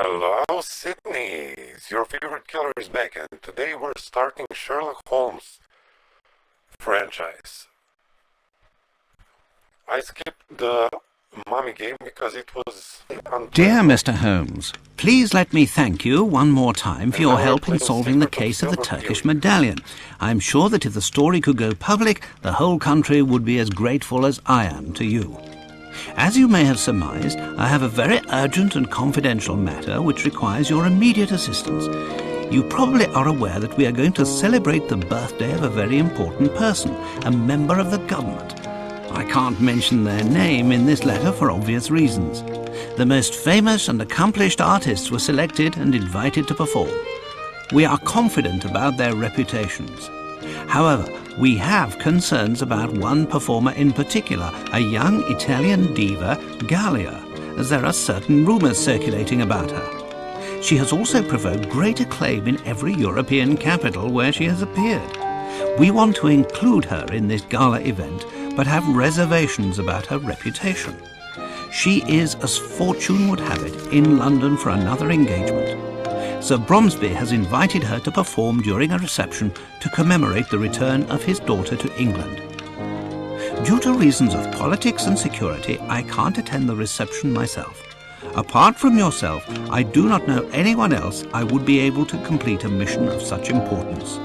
Hello, Sydney. Your favorite killer is back, and today we're starting Sherlock Holmes franchise. I skipped the mummy game because it was Dear Mr. Holmes, please let me thank you one more time for your help in solving the case of the Turkish medallion. I'm sure that if the story could go public, the whole country would be as grateful as I am to you. As you may have surmised, I have a very urgent and confidential matter which requires your immediate assistance. You probably are aware that we are going to celebrate the birthday of a very important person, a member of the government. I can't mention their name in this letter for obvious reasons. The most famous and accomplished artists were selected and invited to perform. We are confident about their reputations. However, we have concerns about one performer in particular, a young Italian diva, Gallia, as there are certain rumours circulating about her. She has also provoked great acclaim in every European capital where she has appeared. We want to include her in this gala event, but have reservations about her reputation. She is, as fortune would have it, in London for another engagement. Sir Bromsby has invited her to perform during a reception to commemorate the return of his daughter to England. Due to reasons of politics and security, I can't attend the reception myself. Apart from yourself, I do not know anyone else I would be able to complete a mission of such importance.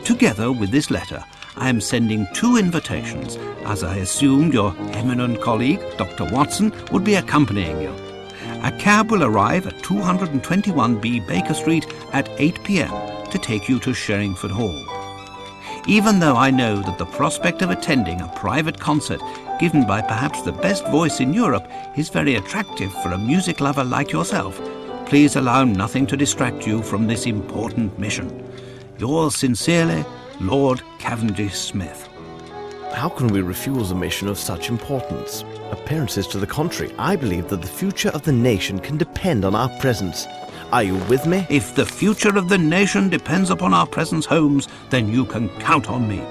Together with this letter, I am sending 2 invitations, as I assumed your eminent colleague, Dr. Watson, would be accompanying you. A cab will arrive at 221B Baker Street at 8 p.m. to take you to Sherringford Hall. Even though I know that the prospect of attending a private concert given by perhaps the best voice in Europe is very attractive for a music lover like yourself, please allow nothing to distract you from this important mission. Yours sincerely, Lord Cavendish Smith. How can we refuse a mission of such importance? Appearances to the contrary, I believe that the future of the nation can depend on our presence. Are you with me? If the future of the nation depends upon our presence, Holmes, then you can count on me.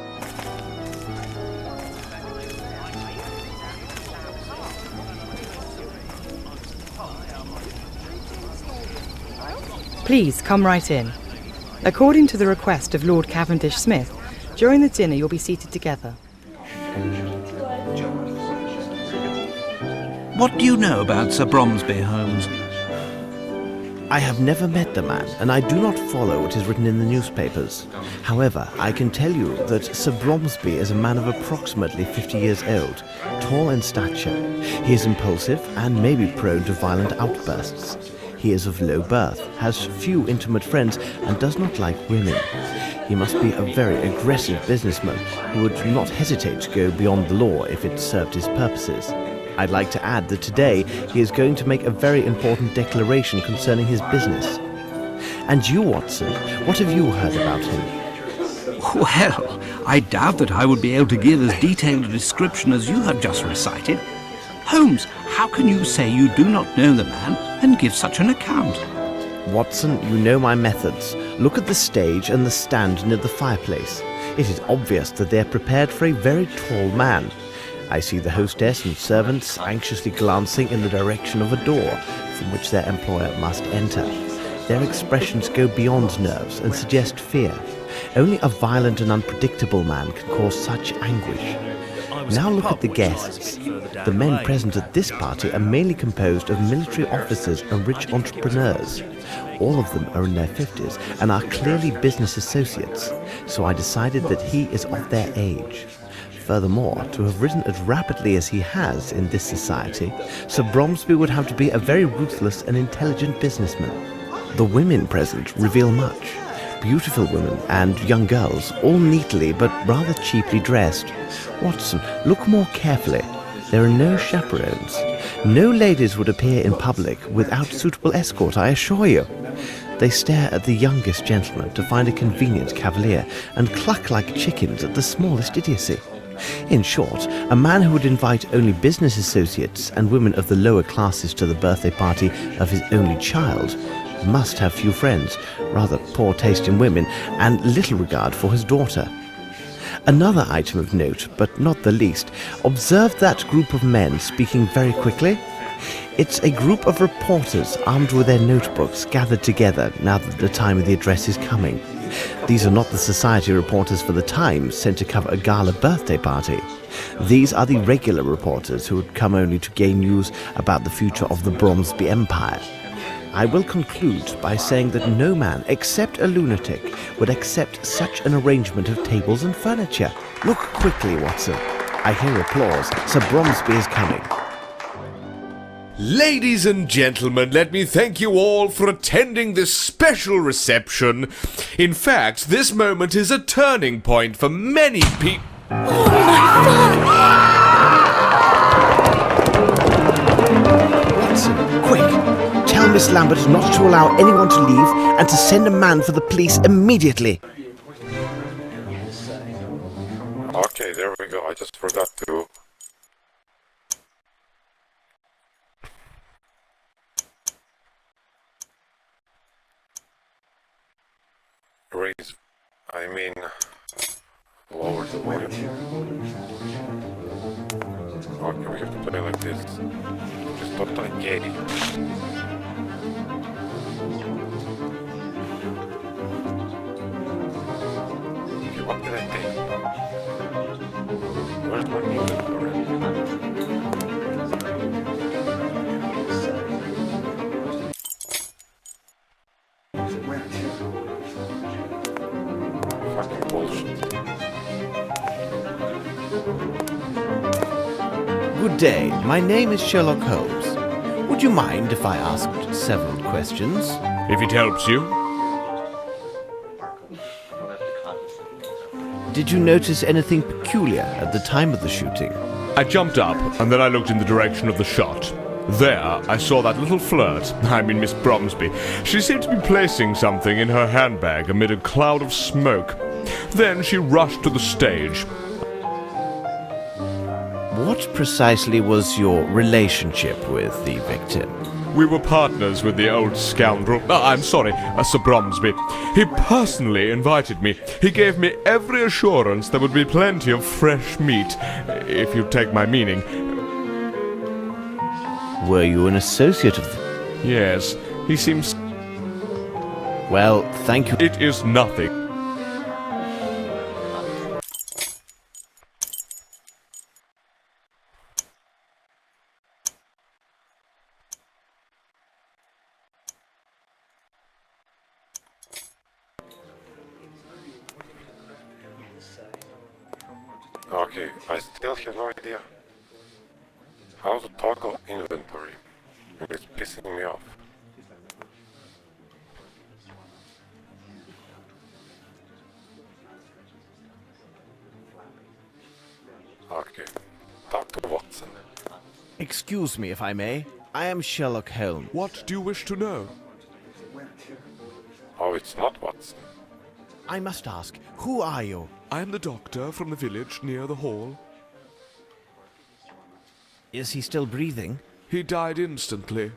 Please come right in. According to the request of Lord Cavendish Smith, during the dinner you'll be seated together. What do you know about Sir Bromsby, Holmes? I have never met the man, and I do not follow what is written in the newspapers. However, I can tell you that Sir Bromsby is a man of approximately 50 years old, tall in stature. He is impulsive and may be prone to violent outbursts. He is of low birth, has few intimate friends, and does not like women. He must be a very aggressive businessman who would not hesitate to go beyond the law if it served his purposes. I'd like to add that today he is going to make a very important declaration concerning his business. And you, Watson, what have you heard about him? Well, I doubt that I would be able to give as detailed a description as you have just recited. Holmes, how can you say you do not know the man and give such an account? Watson, you know my methods. Look at the stage and the stand near the fireplace. It is obvious that they are prepared for a very tall man. I see the hostess and servants anxiously glancing in the direction of a door from which their employer must enter. Their expressions go beyond nerves and suggest fear. Only a violent and unpredictable man can cause such anguish. Now look at the guests. The men present at this party are mainly composed of military officers and rich entrepreneurs. All of them are in their 50s and are clearly business associates, so I decided that he is of their age. Furthermore, to have risen as rapidly as he has in this society, Sir Bromsby would have to be a very ruthless and intelligent businessman. The women present reveal much. Beautiful women and young girls, all neatly but rather cheaply dressed. Watson, look more carefully. There are no chaperones. No ladies would appear in public without suitable escort, I assure you. They stare at the youngest gentleman to find a convenient cavalier and cluck like chickens at the smallest idiocy. In short, a man who would invite only business associates and women of the lower classes to the birthday party of his only child must have few friends, rather poor taste in women, and little regard for his daughter. Another item of note, but not the least, observe that group of men speaking very quickly. It's a group of reporters armed with their notebooks gathered together now that the time of the address is coming. These are not the society reporters for the Times sent to cover a gala birthday party. These are the regular reporters who had come only to gain news about the future of the Bromsby Empire. I will conclude by saying that no man, except a lunatic, would accept such an arrangement of tables and furniture. Look quickly, Watson. I hear applause. Sir Bromsby is coming. Ladies and gentlemen, let me thank you all for attending this special reception. In fact, this moment is a turning point for many people. Watson, quick! Tell Miss Lambert not to allow anyone to leave and to send a man for the police immediately. Okay, there we go. I just forgot to... raise... lower the volume. Okay, we have to play like this. Just totally gay. Okay, what did I take? Where's my inventory? Fucking bullshit. Good day. My name is Sherlock Holmes. Would you mind if I asked several questions? If it helps you. Did you notice anything peculiar at the time of the shooting? I jumped up, and then I looked in the direction of the shot. There, I saw that little flirt, Miss Bromsby. She seemed to be placing something in her handbag amid a cloud of smoke. Then she rushed to the stage. What precisely was your relationship with the victim? We were partners with the old scoundrel. Sir Bromsby. He personally invited me. He gave me every assurance there would be plenty of fresh meat, if you take my meaning. Were you an associate of the... Yes, he seems... Well, thank you. It is nothing. Okay, I still have no idea how to toggle inventory. It's pissing me off. Okay, talk to Watson. Excuse me, if I may. I am Sherlock Holmes. What do you wish to know? Oh, it's not Watson. I must ask, who are you? I am the doctor from the village near the hall. Is he still breathing? He died instantly.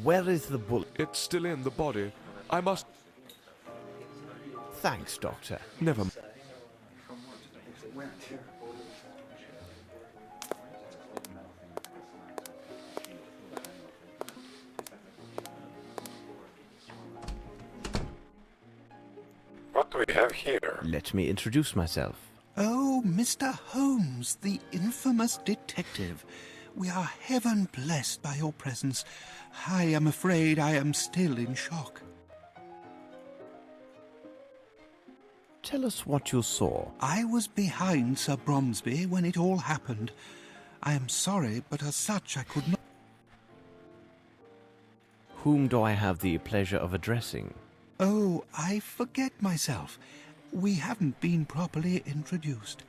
Where is the bullet? It's still in the body. I must... Thanks, Doctor. Never... What do we have here? Let me introduce myself. Oh, Mr. Holmes, the infamous detective. We are heaven blessed by your presence. I am afraid I am still in shock. Tell us what you saw. I was behind Sir Bromsby when it all happened. I am sorry, but as such I could not... Whom do I have the pleasure of addressing? Oh, I forget myself. We haven't been properly introduced.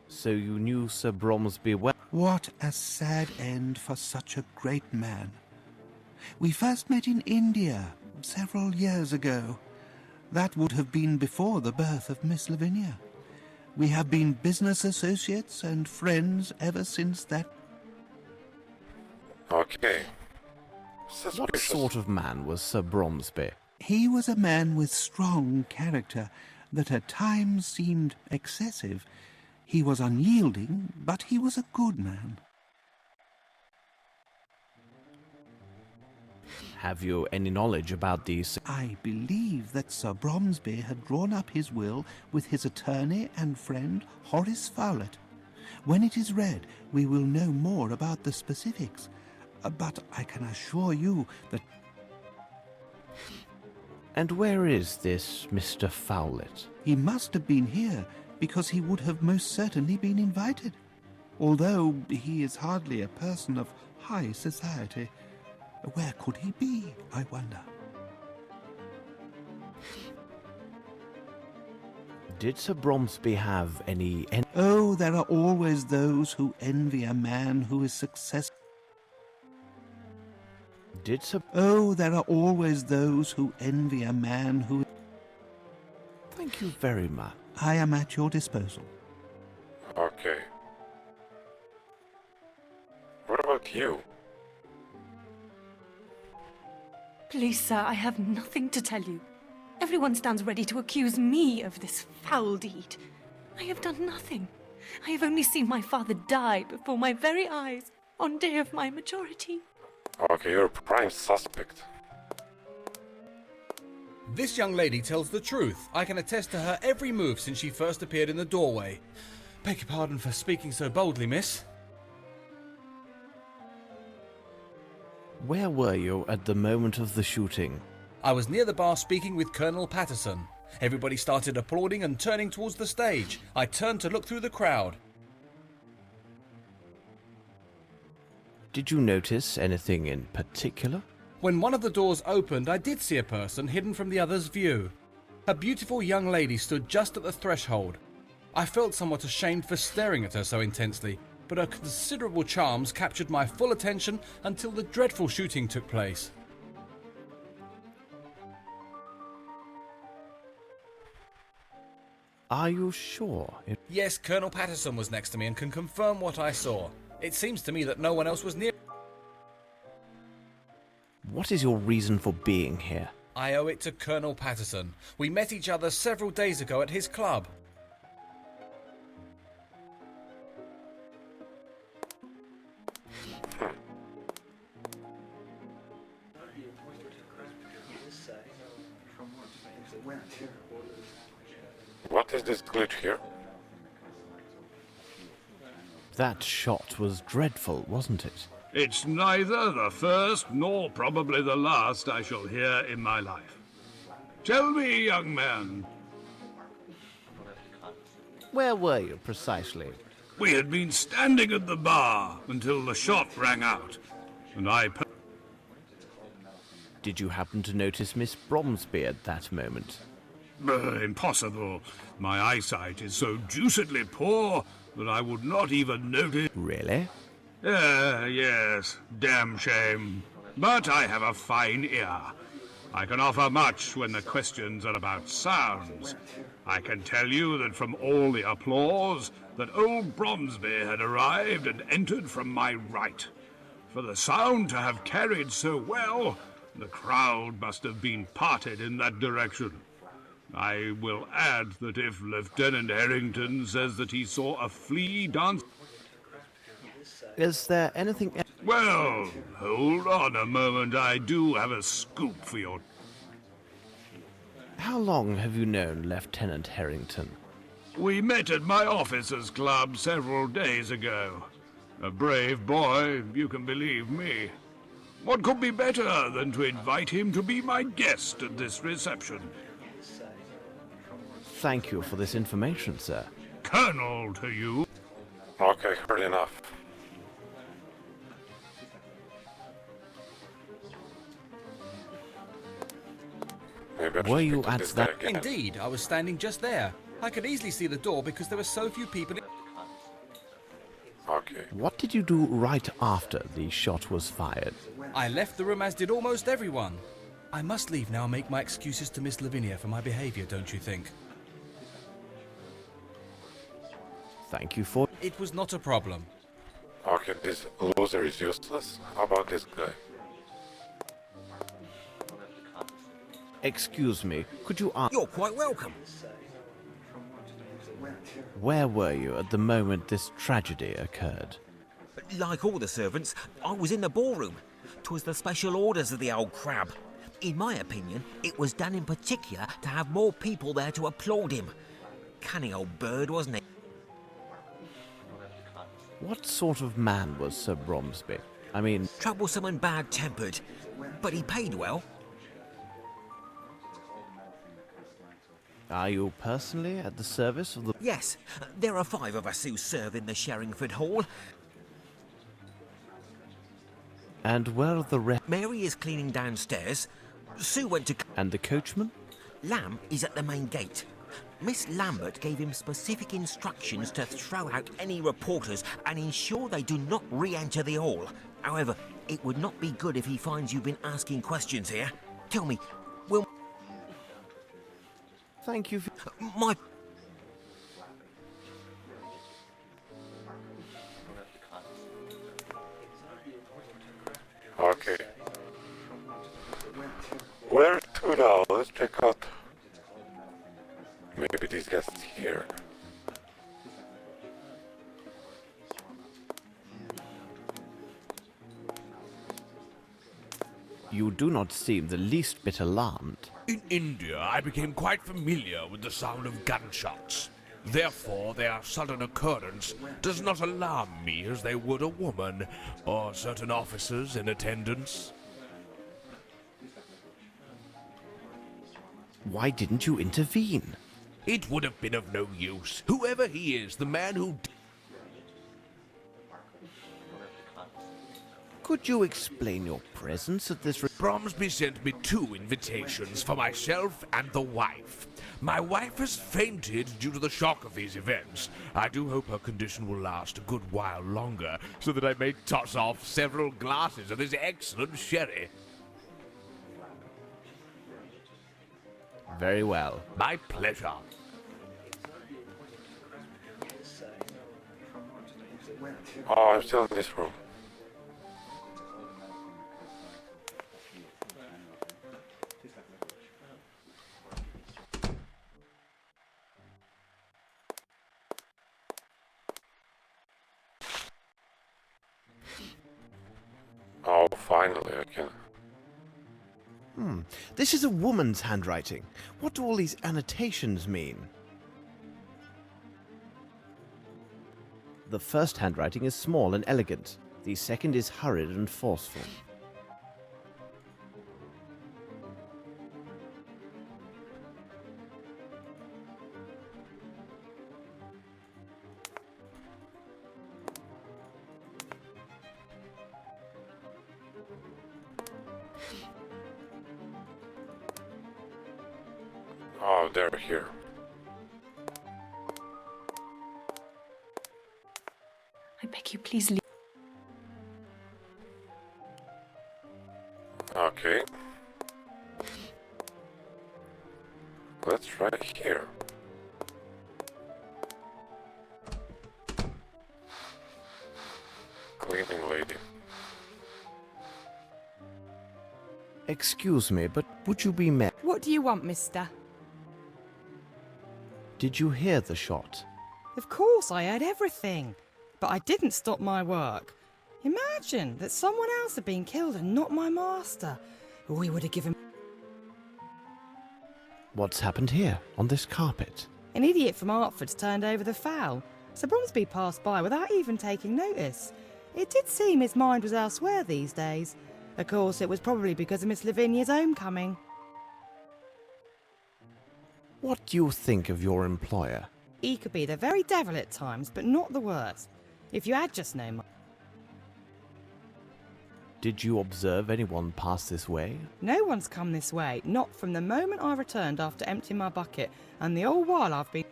So you knew Sir Bromsby well? What a sad end for such a great man. We first met in India several years ago. That would have been before the birth of Miss Lavinia. We have been business associates and friends ever since that. Okay. What Suspicious. sort of man was Sir Bromsby? He was a man with strong character that at times seemed excessive. He was unyielding, but he was a good man. Have you any knowledge about these? I believe that Sir Bromsby had drawn up his will with his attorney and friend Horace Fowlett. When it is read, we will know more about the specifics. But I can assure you that... And where is this Mr. Fowlett? He must have been here, because he would have most certainly been invited. Although he is hardly a person of high society. Where could he be, I wonder? Did Sir Bromsby have any... Oh, there are always those who envy a man who is successful. Did Sir... Oh, there are always those who envy a man who... Thank you very much. I am at your disposal. Okay. What about you? Please, sir, I have nothing to tell you. Everyone stands ready to accuse me of this foul deed. I have done nothing. I have only seen my father die before my very eyes on day of my majority. Okay, you're a prime suspect. This young lady tells the truth. I can attest to her every move since she first appeared in the doorway. Beg your pardon for speaking so boldly, miss. Where were you at the moment of the shooting? I was near the bar speaking with Colonel Patterson. Everybody started applauding and turning towards the stage. I turned to look through the crowd. Did you notice anything in particular? When one of the doors opened, I did see a person hidden from the other's view. A beautiful young lady stood just at the threshold. I felt somewhat ashamed for staring at her so intensely, but her considerable charms captured my full attention until the dreadful shooting took place. Are you sure? Yes, Colonel Patterson was next to me and can confirm what I saw. It seems to me that no one else was near. What is your reason for being here? I owe it to Colonel Patterson. We met each other several days ago at his club. What is this glitch here? That shot was dreadful, wasn't it? It's neither the first nor probably the last I shall hear in my life. Tell me, young man. Where were you precisely? We had been standing at the bar until the shot rang out, and Did you happen to notice Miss Bromsby at that moment? Impossible. My eyesight is so deucedly poor that I would not even notice. Really? Yes, damn shame. But I have a fine ear. I can offer much when the questions are about sounds. I can tell you that from all the applause, that old Bromsby had arrived and entered from my right. For the sound to have carried so well, the crowd must have been parted in that direction. I will add that if Lieutenant Harrington says that he saw a flea dance... Is there anything else? Well, hold on a moment. I do have a scoop for your... How long have you known Lieutenant Harrington? We met at my officers' club several days ago. A brave boy, you can believe me. What could be better than to invite him to be my guest at this reception? Thank you for this information, sir. Colonel to you. Okay, heard enough. Maybe I should Were you speak to at this guy that- again. Indeed, I was standing just there. I could easily see the door because there were so few people. Okay. What did you do right after the shot was fired? I left the room as did almost everyone. I must leave now and make my excuses to Miss Lavinia for my behaviour, don't you think? Thank you for... It was not a problem. Okay, this loser is useless. How about this guy? Excuse me, could you ask... You're quite welcome. Where were you at the moment this tragedy occurred? Like all the servants, I was in the ballroom. 'Twas the special orders of the old crab. In my opinion, it was done in particular to have more people there to applaud him. Canny old bird, wasn't he? What sort of man was Sir Bromsby? I mean, Troublesome and bad-tempered, but he paid well. are you personally at the service of the... Yes, there are 5 of us who serve in the Sherringford Hall. And where are the rest? Mary is cleaning downstairs. Sue went to... And the coachman? Lamb is at the main gate. Miss Lambert gave him specific instructions to throw out any reporters and ensure they do not re-enter the hall. However, it would not be good if he finds you've been asking questions here. Tell me, will... Thank you for... My... Okay. Where to now? Let's check out. Maybe these guests here. You do not seem the least bit alarmed. In India, I became quite familiar with the sound of gunshots. Therefore, their sudden occurrence does not alarm me as they would a woman or certain officers in attendance. Why didn't you intervene? It would have been of no use. Whoever he is, the man who... Could you explain your presence at this... Bromsby sent me 2 invitations for myself and the wife. My wife has fainted due to the shock of these events. I do hope her condition will last a good while longer, so that I may toss off several glasses of this excellent sherry. Very well. My pleasure. Oh, I'm still in this room. Oh, finally I can. This is a woman's handwriting. What do all these annotations mean? The first handwriting is small and elegant. The second is hurried and forceful. Oh, they're here. I beg you, please leave. Okay. Let's try here. Cleaning lady. Excuse me, but would you be met? What do you want, mister? Did you hear the shot? Of course, I heard everything. But I didn't stop my work. Imagine that someone else had been killed and not my master. We would have given... What's happened here, on this carpet? An idiot from Hertford's turned over the fowl. Sir Bromsby passed by without even taking notice. It did seem his mind was elsewhere these days. Of course, it was probably because of Miss Lavinia's homecoming. What do you think of your employer? He could be the very devil at times, but not the worst. If you had just known... Did you observe anyone pass this way? No one's come this way, not from the moment I returned after emptying my bucket, and the whole while I've been...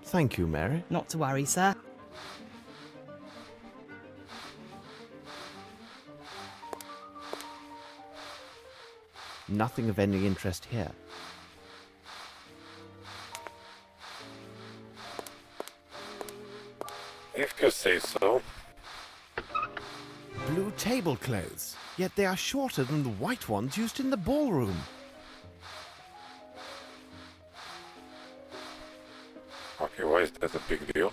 Thank you, Mary. Not to worry, sir. Nothing of any interest here. If you say so. Blue tablecloths, yet they are shorter than the white ones used in the ballroom. Why is that a big deal?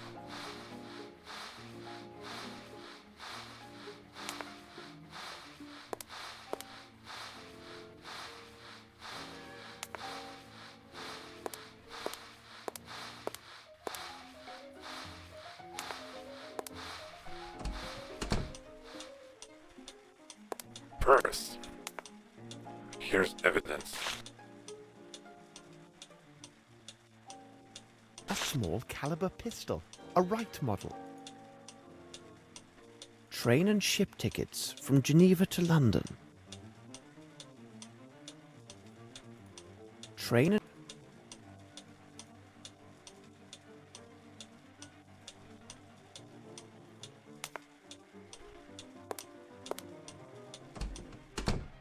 Purse. Here's evidence. A small caliber pistol. A Wright model. Train and ship tickets from Geneva to London. Train and...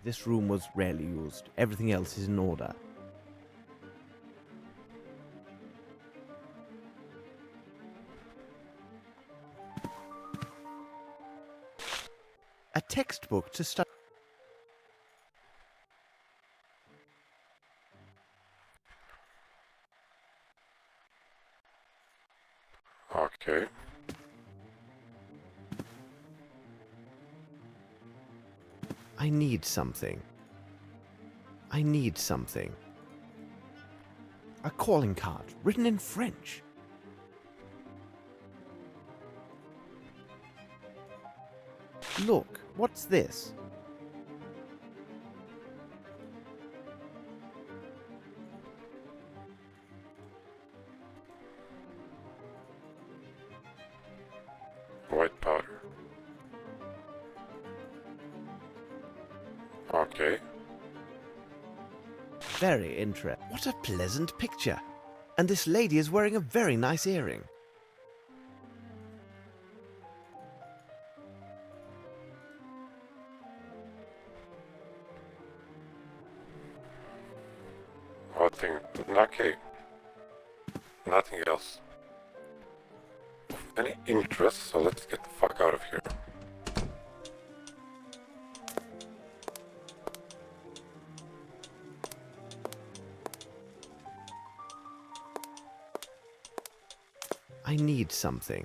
This room was rarely used. Everything else is in order. A textbook to study. Okay. I need something. I need something. A calling card written in French. Look, what's this? White powder. Okay. Very interesting. What a pleasant picture. And this lady is wearing a very nice earring. Okay. Nothing else of any interest, so let's get the fuck out of here. I need something.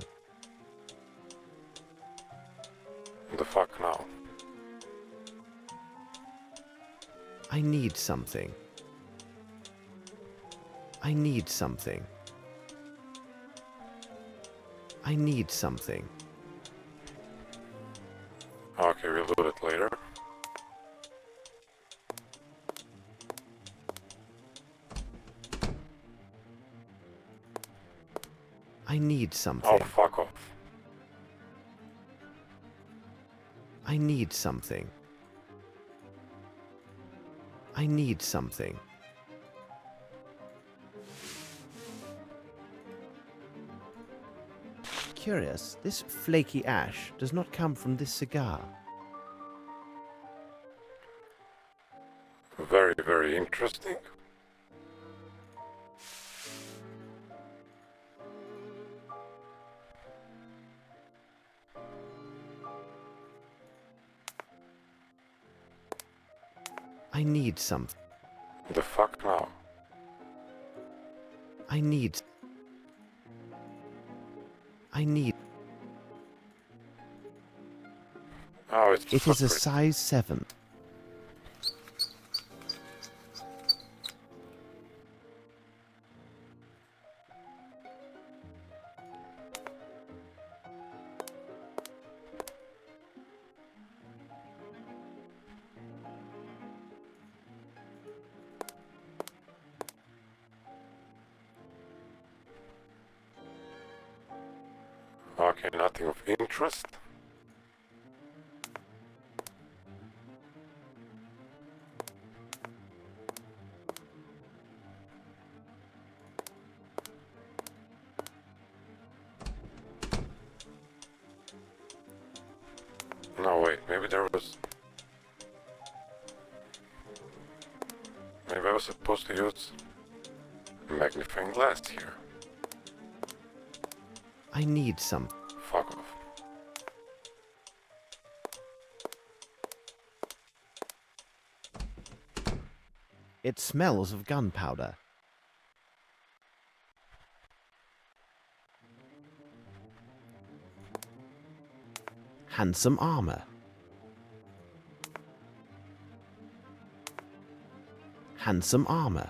The fuck now? I need something. I need something. I need something. Okay, we'll do it later. I need something. Oh, fuck off. I need something. I need something. Curious, this flaky ash does not come from this cigar. Very, very interesting. I need something. The fuck now? I need. Oh, it's It is a frustrating. size 7. Okay, nothing of interest. No, wait, maybe there was... Maybe I was supposed to use magnifying glass here. I need some. Fuck off. It smells of gunpowder. Handsome armor. Handsome armor.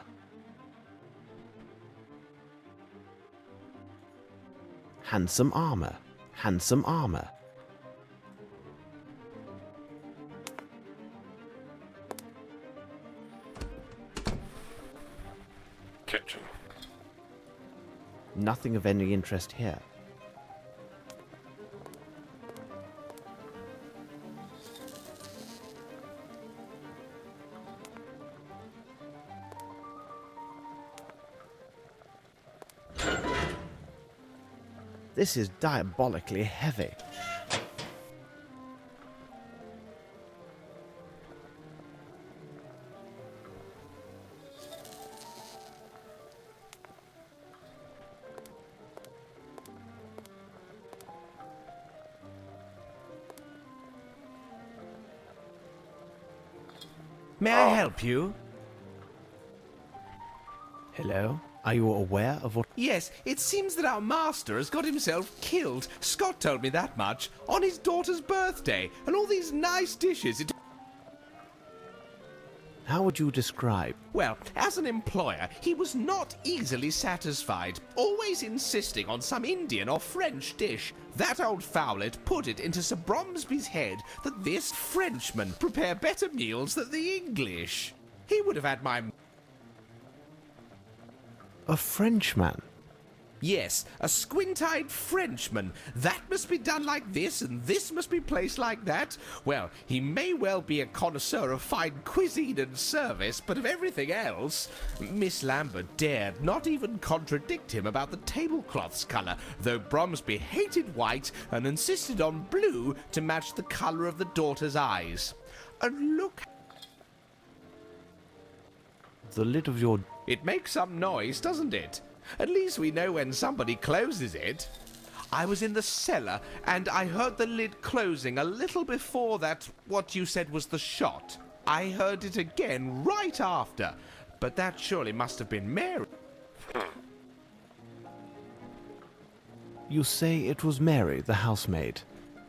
Handsome armor. Handsome armor. Kitchen. Nothing of any interest here. This is diabolically heavy. May I help you? Hello? Are you aware of what... Yes, it seems that our master has got himself killed. Scott told me that much. On his daughter's birthday. And all these nice dishes. How would you describe... Well, as an employer, he was not easily satisfied, always insisting on some Indian or French dish. That old fowlet put it into Sir Bromsby's head that this Frenchman prepare better meals than the English. He would have had my... A Frenchman? Yes, a squint-eyed Frenchman. That must be done like this, and this must be placed like that. Well, he may well be a connoisseur of fine cuisine and service, but of everything else... Miss Lambert dared not even contradict him about the tablecloth's colour, though Bromsby hated white and insisted on blue to match the colour of the daughter's eyes. And look... The lid of your... It makes some noise, doesn't it? At least we know when somebody closes it. I was in the cellar, and I heard the lid closing a little before that, what you said was the shot. I heard it again right after, but that surely must have been Mary. You say it was Mary, the housemaid?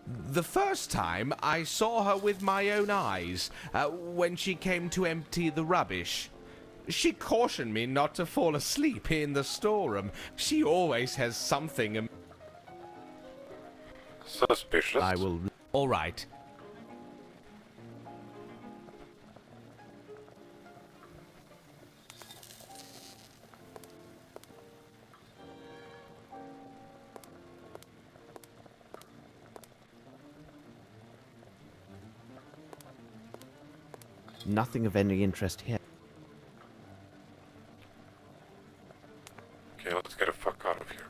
The first time I saw her with my own eyes, when she came to empty the rubbish. She cautioned me not to fall asleep in the storeroom. She always has something... Suspicious. I will... All right. Nothing of any interest here. Okay, let's get the fuck out of here.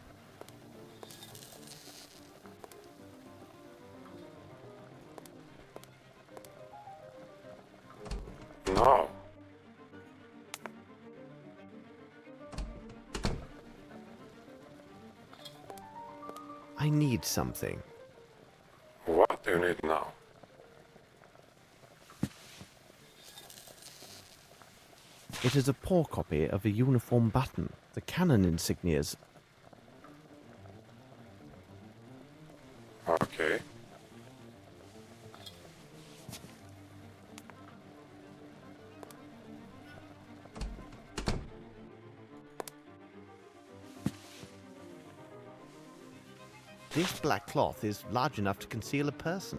No. I need something. What do you need now? It is a poor copy of a uniform button. The cannon insignias. Okay. This black cloth is large enough to conceal a person.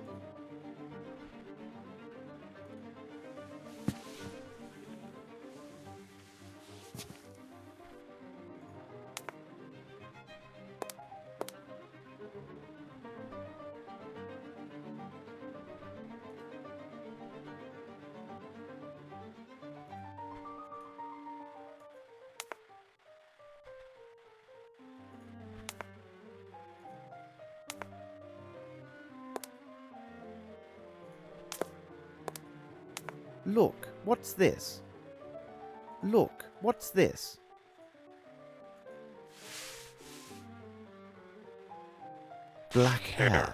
Look, what's this? Look, what's this? Black hair.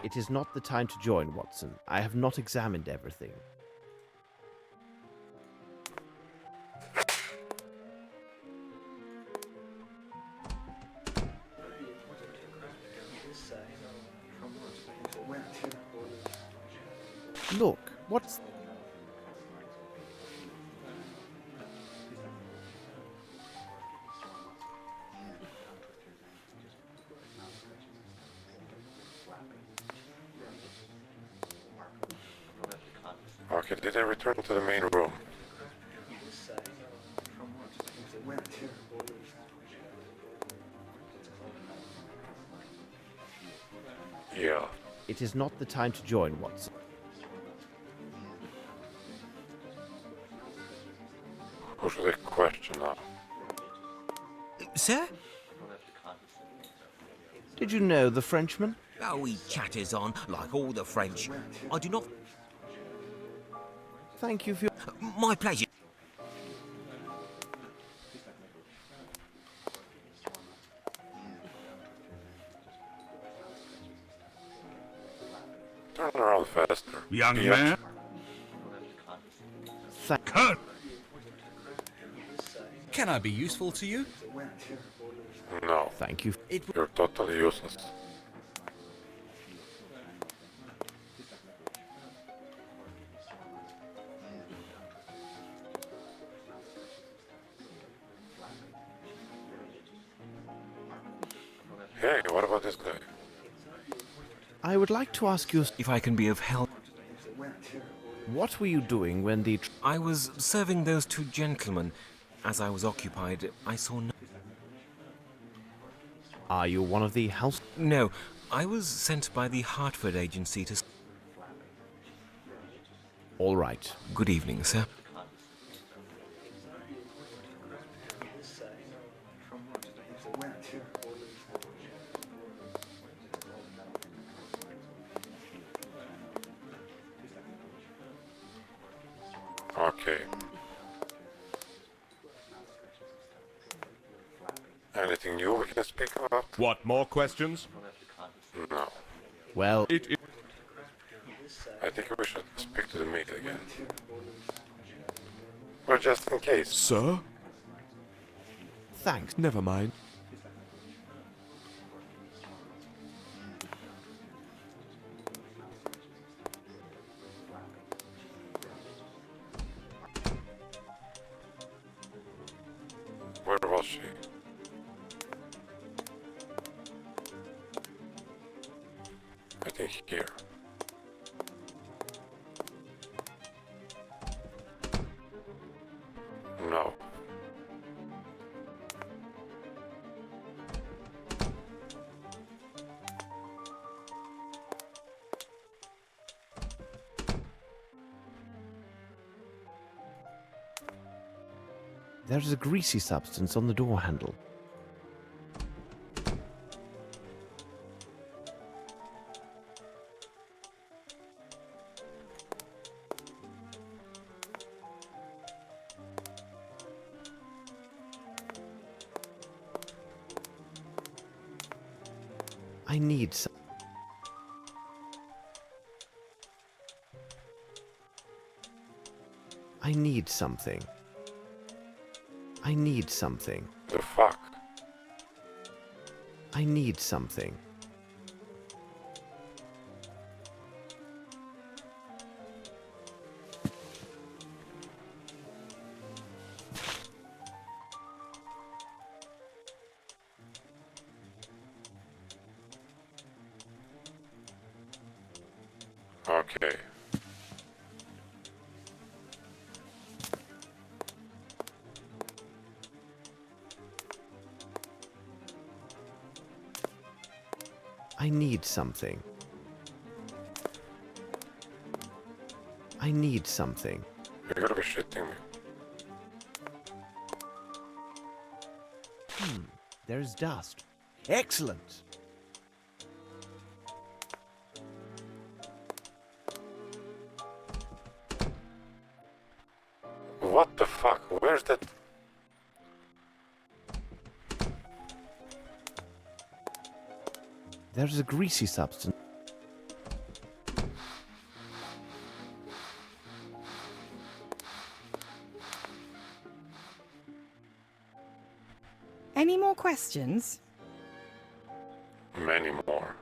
It is not the time to join, Watson. I have not examined everything. Look, what's... Okay, did I return to the main room? Yeah. It is not the time to join, Watson. Who should I question now? Sir? Did you know the Frenchman? Oh, he chatters on like all the French. I do not... Thank you for your... My pleasure. Turn around faster. Young Bitch. man? Cut! Can I be useful to you? No, Thank you. you're totally useless. Hey, what about this guy? I would like to ask you, If I can be of help. what were you doing when the... I was serving those two gentlemen. As I was occupied, I saw no... Are you one of the house... No, I was sent by the Hartford agency to... All right. Good evening, sir. Okay. Anything new we can speak about? What, more questions? No. Well, I think we should speak to the maid again. Well, just in case. Sir? thanks. Never mind. Where was she? I think here. No. There is a greasy substance on the door handle. I need some. I need something. I need something. The fuck? I need something. Okay. I need something. I need something. You gotta be shitting me. There's dust. Excellent. What the fuck? Where's that? There's a greasy substance. Any more questions? Many more.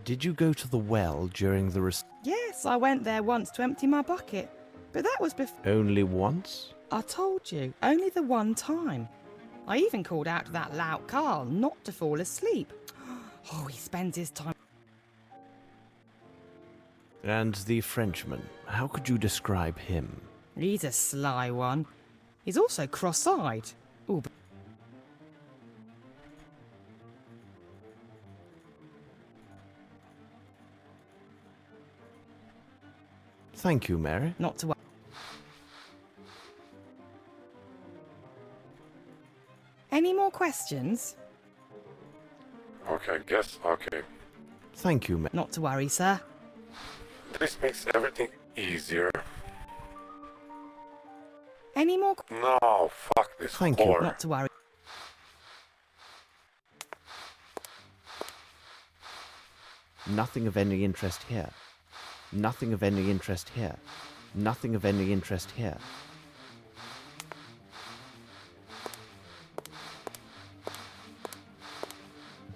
Did you go to the well during the Yes, I went there once to empty my bucket, but that was before. Only once? I told you, only the one time. I even called out to that lout Carl not to fall asleep. Oh, he spends his time. And the Frenchman, how could you describe him? He's a sly one. He's also cross-eyed. Ooh, but Thank you, Mary. not to. Any more questions? Okay, guess, okay. Thank you, Mary. Not to worry, sir. This makes everything easier. Any more? No, fuck this Thank you. whore. Not to worry. Nothing of any interest here. Nothing of any interest here. Nothing of any interest here.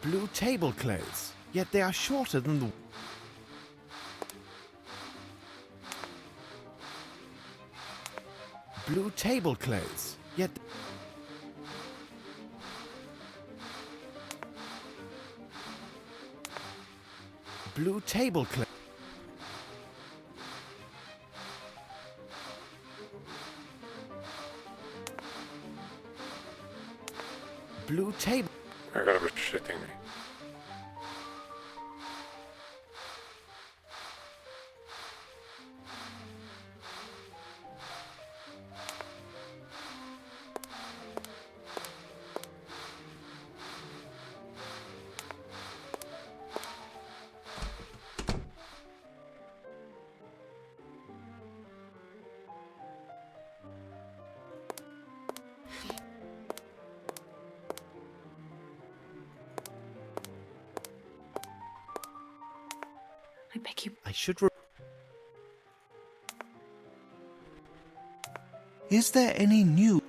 Blue tablecloths, yet they are shorter than the... Blue tablecloths, yet... Blue tablecloths. Blue table. You're gonna be shitting me. I beg you. I should... Is there any news?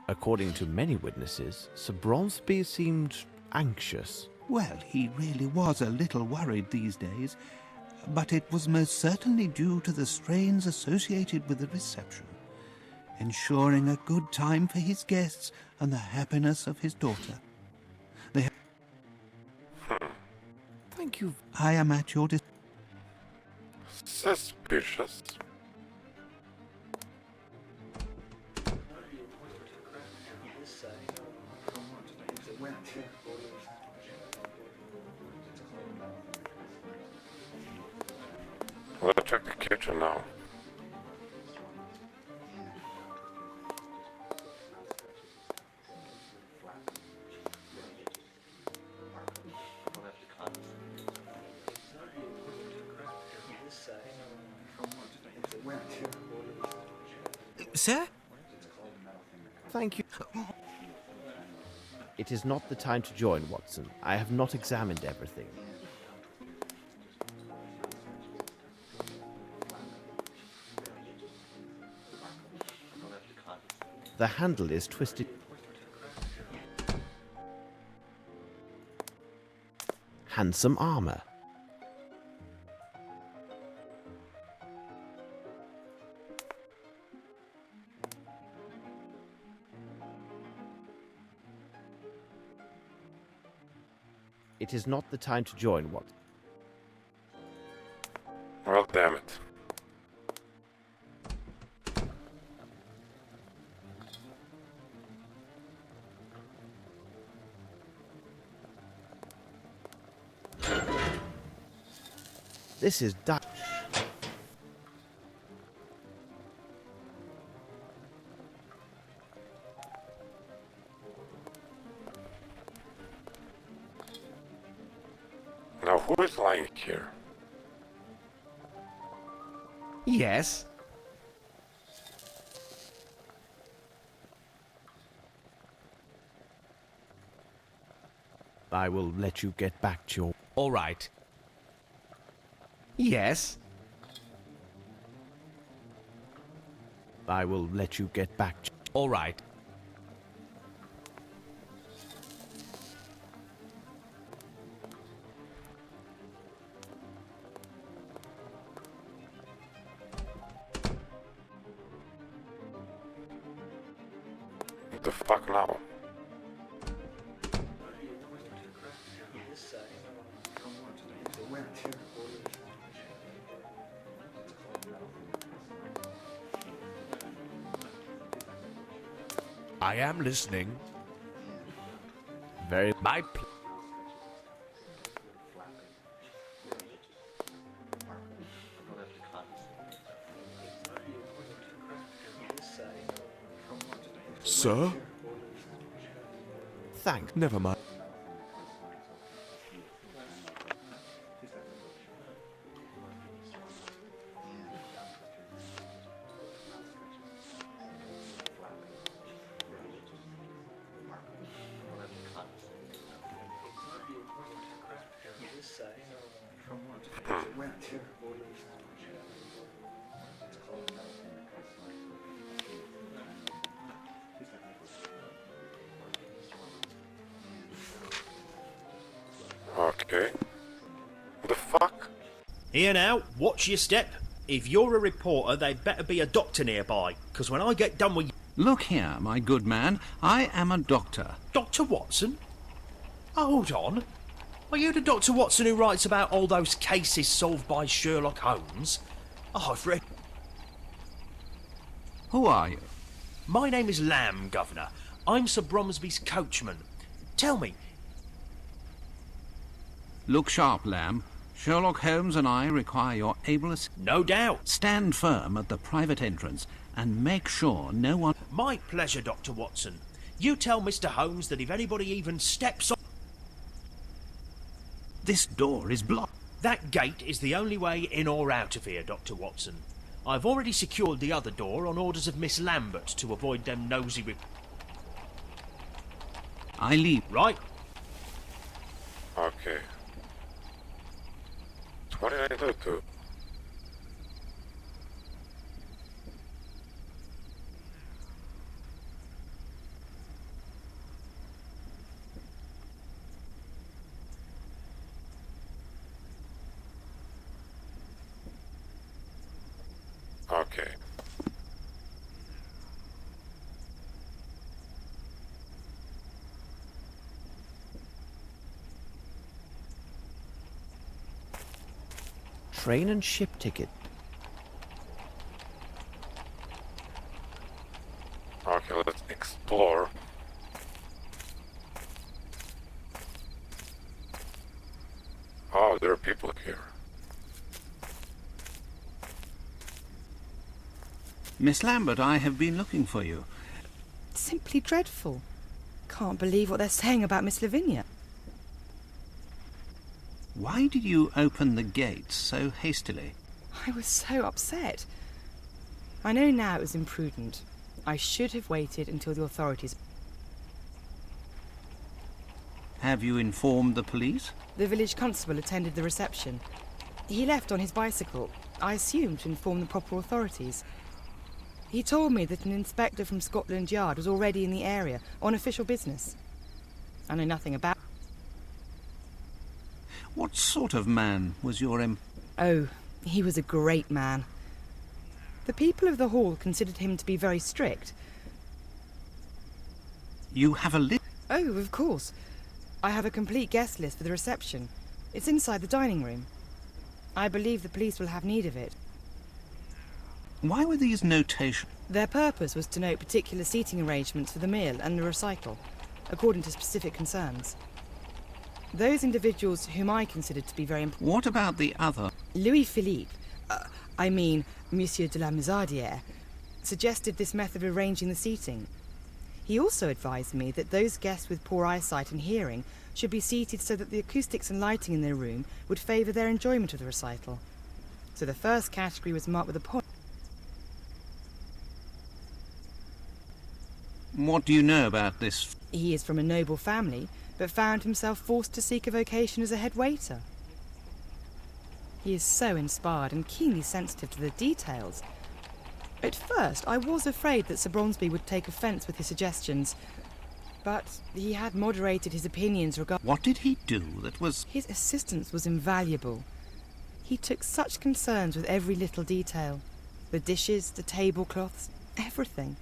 According to many witnesses, Sir Bromsby seemed anxious. Well, he really was a little worried these days, but it was most certainly due to the strains associated with the reception, ensuring a good time for his guests and the happiness of his daughter. Thank you. I am at your Suspicious. We'll check the kitchen now. Sir? Thank you. It is not the time to join, Watson. I have not examined everything. The handle is twisted. Handsome armor. It is not the time to join, Watson. Well, damn it. This is Now, who is lying here? Yes? I will let you get back to your... All right. Yes? I will let you get back to... All right. The fuck now? I am listening. Sir? Thanks. Never mind. Okay. The fuck? Here now, watch your step. If you're a reporter, they'd better be a doctor nearby, 'cause when I get done with you... Look here, my good man, I am a doctor. Dr. Watson? Hold on. Are you the Dr. Watson who writes about all those cases solved by Sherlock Holmes? Oh, I've read... Who are you? My name is Lamb, Governor. I'm Sir Bromsby's coachman. Tell me... Look sharp, Lamb. Sherlock Holmes and I require your able assistance. No doubt. Stand firm at the private entrance and make sure no one... My pleasure, Dr. Watson. You tell Mr. Holmes that if anybody even steps on... This door is blocked. That gate is the only way in or out of here, Dr. Watson. I've already secured the other door on orders of Miss Lambert to avoid them nosy... I leave. Right. Okay. What did I do to? Okay. Train and ship ticket. Okay, let's explore. Oh, there are people here. Miss Lambert, I have been looking for you. Simply dreadful. Can't believe what they're saying about Miss Lavinia. Why did you open the gate so hastily? I was so upset. I know now it was imprudent. I should have waited until the authorities... Have you informed the police? The village constable attended the reception. He left on his bicycle, I assume to inform the proper authorities. He told me that an inspector from Scotland Yard was already in the area on official business. I know nothing about... What sort of man was your Oh, he was a great man. The people of the hall considered him to be very strict. You have a list? Oh, of course. I have a complete guest list for the reception. It's inside the dining room. I believe the police will have need of it. Why were these notations? Their purpose was to note particular seating arrangements for the meal and the recital, according to specific concerns. Those individuals whom I considered to be very important... What about the other? Louis-Philippe, Monsieur de la Musardière, suggested this method of arranging the seating. He also advised me that those guests with poor eyesight and hearing should be seated so that the acoustics and lighting in their room would favour their enjoyment of the recital. So the first category was marked with a point. What do you know about this? He is from a noble family, but found himself forced to seek a vocation as a head waiter. He is so inspired and keenly sensitive to the details. At first, I was afraid that Sir Bromsby would take offence with his suggestions, but he had moderated his opinions regarding... What did he do that was... His assistance was invaluable. He took such concerns with every little detail. The dishes, the tablecloths, everything.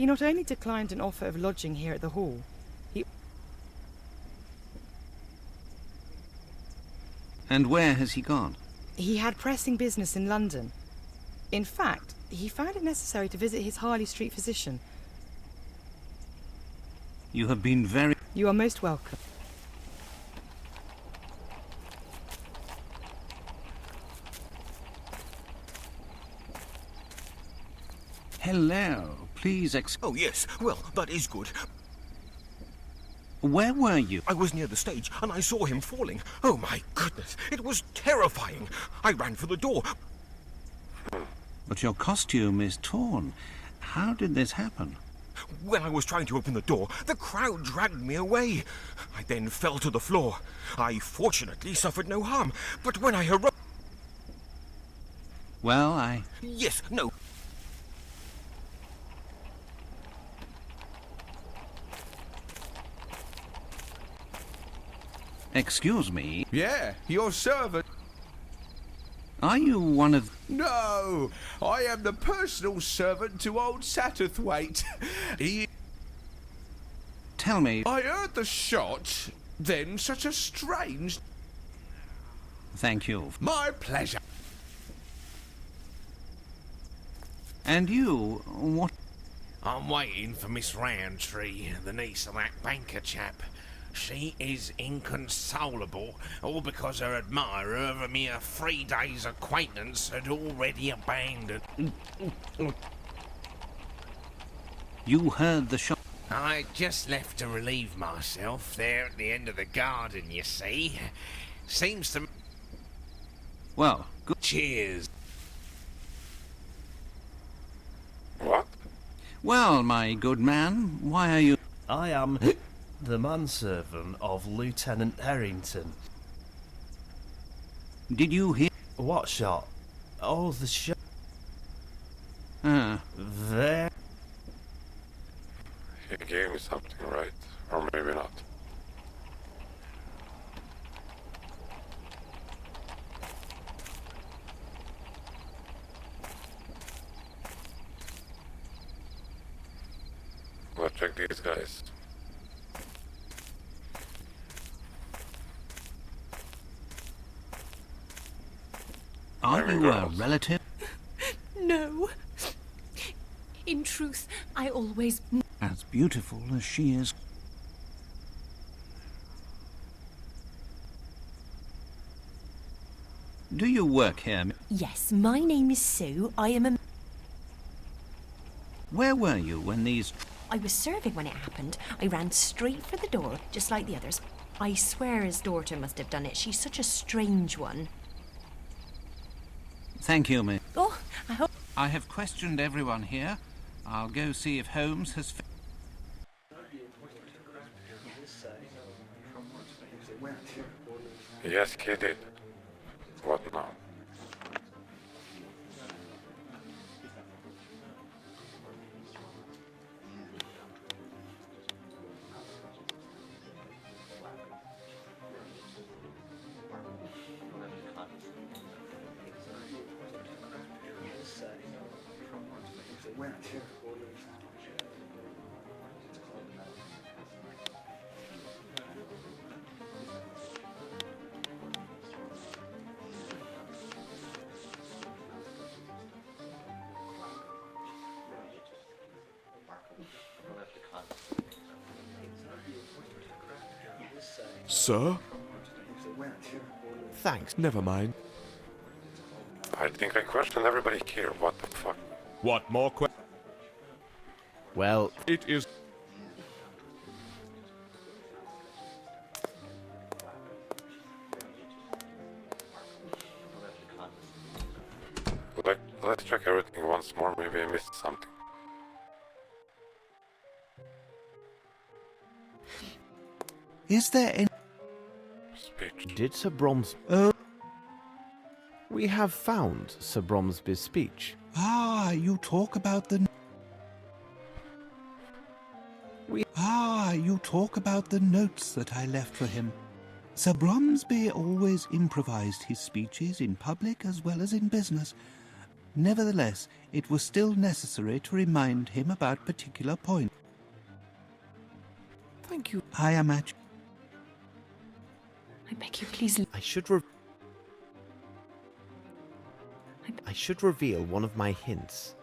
He not only declined an offer of lodging here at the Hall, And where has he gone? he had pressing business in London. In fact, he found it necessary to visit his Harley Street physician. You have been very... You are most welcome. Hello. Please Oh, yes. Well, that is good. Where were you? I was near the stage, and I saw him falling. Oh, my goodness. It was terrifying. I ran for the door. But your costume is torn. How did this happen? When I was trying to open the door, the crowd dragged me away. I then fell to the floor. I fortunately suffered no harm, but when I arose... Well, I... Yes, no. Excuse me. Yeah, your servant. Are you one of... No, I am the personal servant to old Satterthwaite. He... Tell me... I heard the shot, then such a strange... Thank you. My pleasure. And you, what... I'm waiting for Miss Roundtree, the niece of that banker chap. She is inconsolable, all because her admirer of a mere 3 days' acquaintance had already abandoned. You heard the shot? I just left to relieve myself there at the end of the garden, you see. Seems to... Well, good... Cheers. What? Well, my good man, why are you... I am the manservant of Lieutenant Harrington. Did you hear... What shot? Oh, the shot. There. He gave me something, right? Or maybe not. Let's check these guys. Are you a relative? No. In truth, I always... As beautiful as she is. Do you work here? Yes, my name is Sue. I am a... Where were you when these... I was serving when it happened. I ran straight for the door, just like the others. I swear his daughter must have done it. She's such a strange one. Thank you, miss. Oh, I hope... I have questioned everyone here. I'll go see if Holmes has... Yes, he did. What now? Sir? Thanks. Never mind. I think I questioned everybody here. What the fuck? What more Well, It is... Let's check everything once more. Maybe I missed something. Is there any... Speech. did Sir Broms... We have found Sir Bromsby's speech. Ah, you talk about the... you talk about the notes that I left for him. Sir Bromsby always improvised his speeches in public as well as in business. Nevertheless, it was still necessary to remind him about particular points. Thank you. I am at... I beg you, please. I should reveal one of my hints.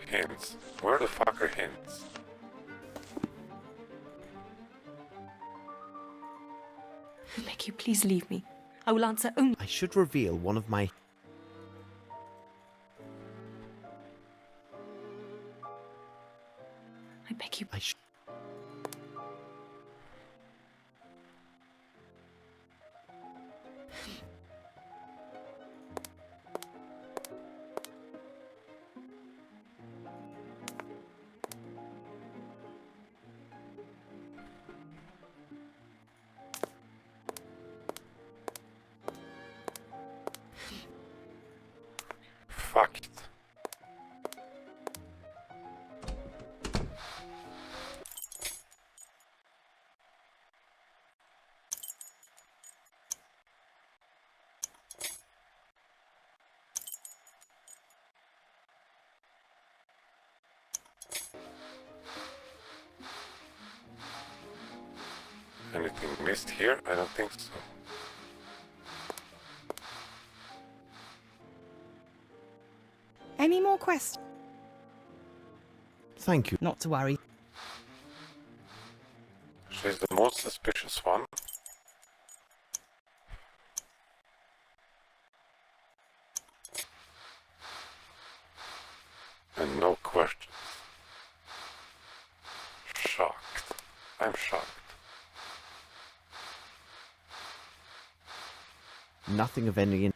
Hints? Where the fuck are hints? I beg you, please leave me. I will answer only. I should reveal one of my... I beg you. Fuck it. Anything missed here? I don't think so. Any more questions? Thank you. Not to worry. She's the most suspicious one. And no questions. Shocked. I'm shocked. Nothing of any...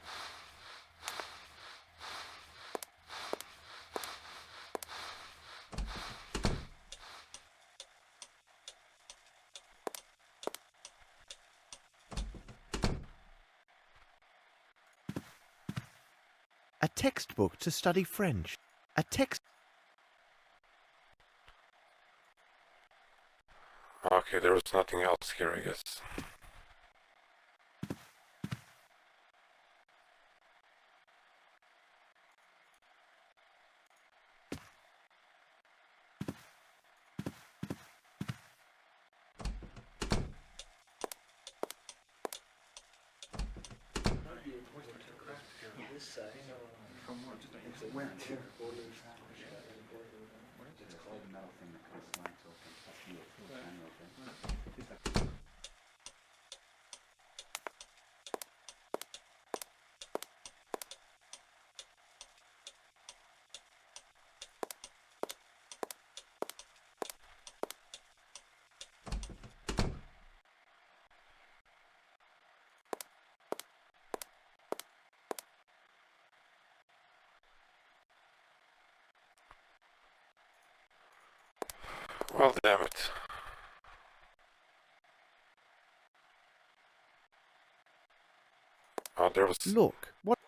A textbook to study French. A text... Okay, there was nothing else here, I guess. Well, damn it. Oh, there was... Look, what...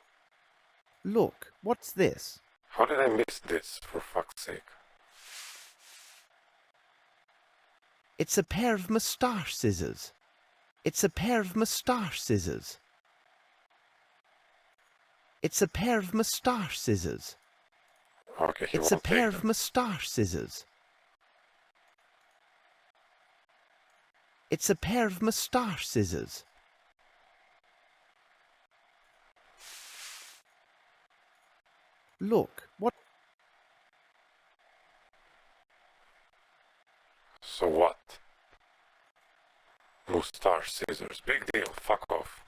Look, what's this? How did I miss this, for fuck's sake? It's a pair of moustache scissors. It's a pair of moustache scissors. It's a pair of moustache scissors. Okay, he It's a won't pair take of them. moustache scissors. It's a pair of moustache scissors. Look, what... So what? Moustache scissors. Big deal. Fuck off.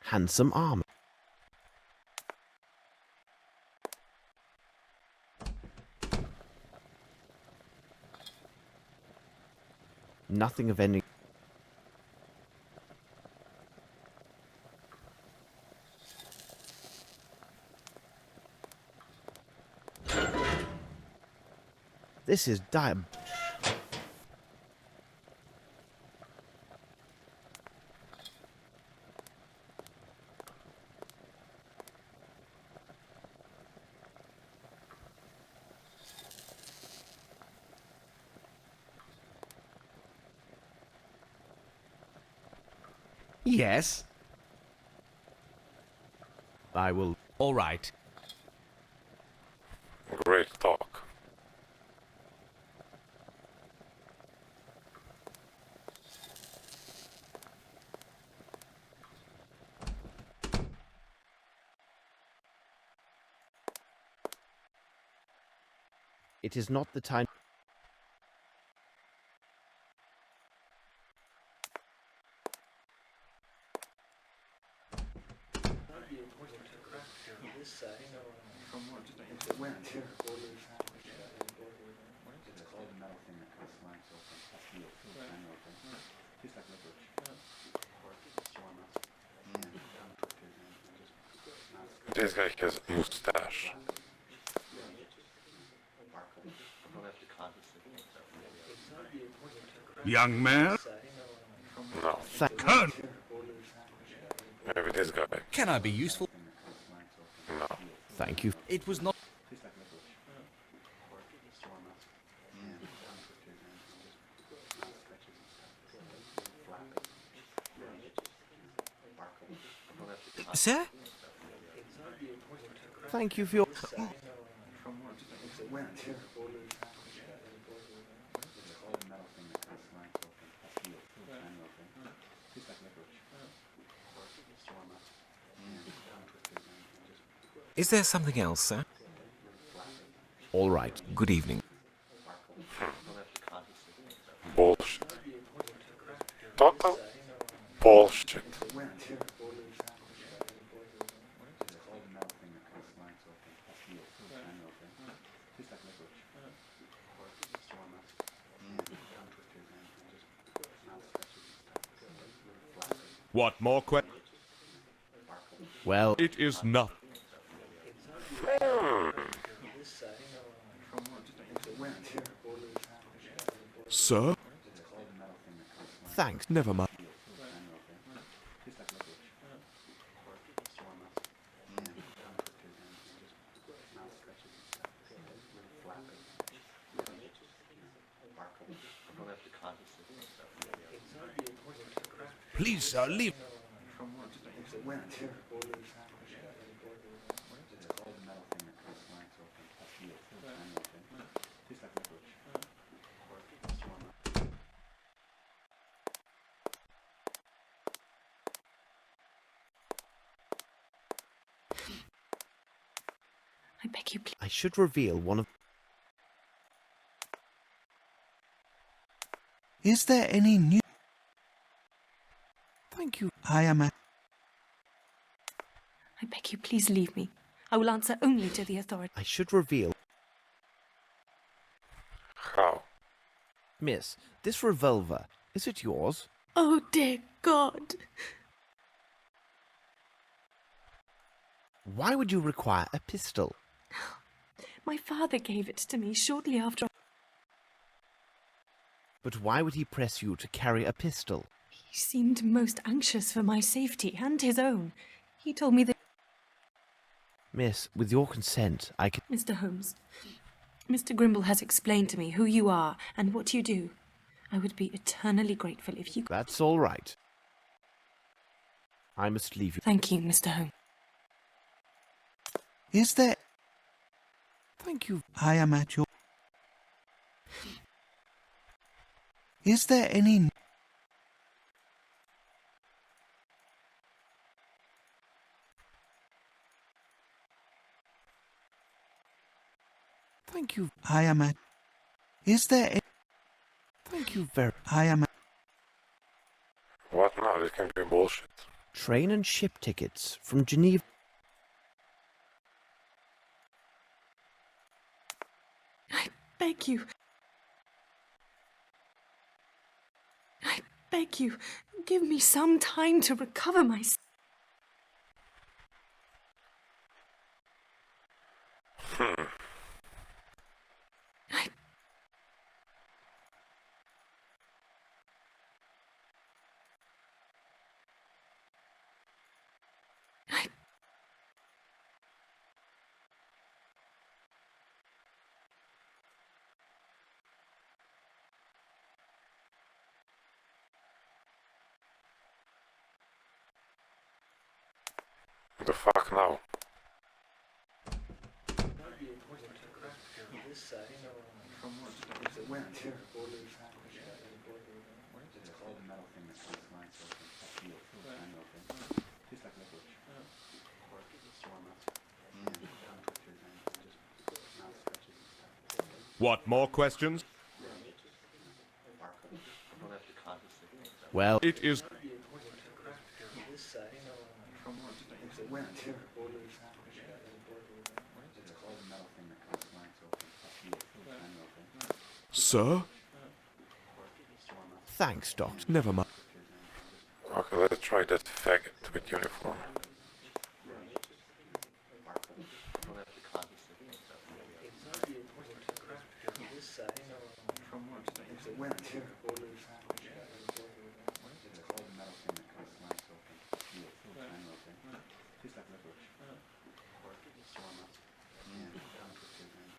Handsome armor. Nothing of any... This is Yes? I will... All right. Great talk. It is not the time... This guy has mustache. Young man? No. Turn! Maybe this guy. Can I be useful? No. Thank you. It was not... Sir? Thank you for your... Is there something else, sir? All right. Good evening. Bullshit. Total bullshit. What more questions? Well... It is not. Sir? Thanks. Never mind. Please, sir, leave. I beg you, please. I should reveal one of... Is there any new... Thank you. I am at... I beg you, please leave me. I will answer only to the authorities. I should reveal... How? Miss, this revolver, is it yours? Oh, dear God. Why would you require a pistol? My father gave it to me shortly after. But why would he press you to carry a pistol? He seemed most anxious for my safety and his own. He told me that... Miss, with your consent, I can... Mr. Holmes, Mr. Grimble has explained to me who you are and what you do. I would be eternally grateful if you... That's all right. I must leave you. Thank you, Mr. Holmes. Is there... Thank you. I am at your... Is there any... Thank you. I am at... Is there... Thank you very... I am at... What now? This can be bullshit. Train and ship tickets from Geneva. I beg you. I beg you, give me some time to recover myself. The fuck now? What, more questions? Well, It is... Sir? thanks, Doctor. Never mind. Okay, let's try that faggot with uniform.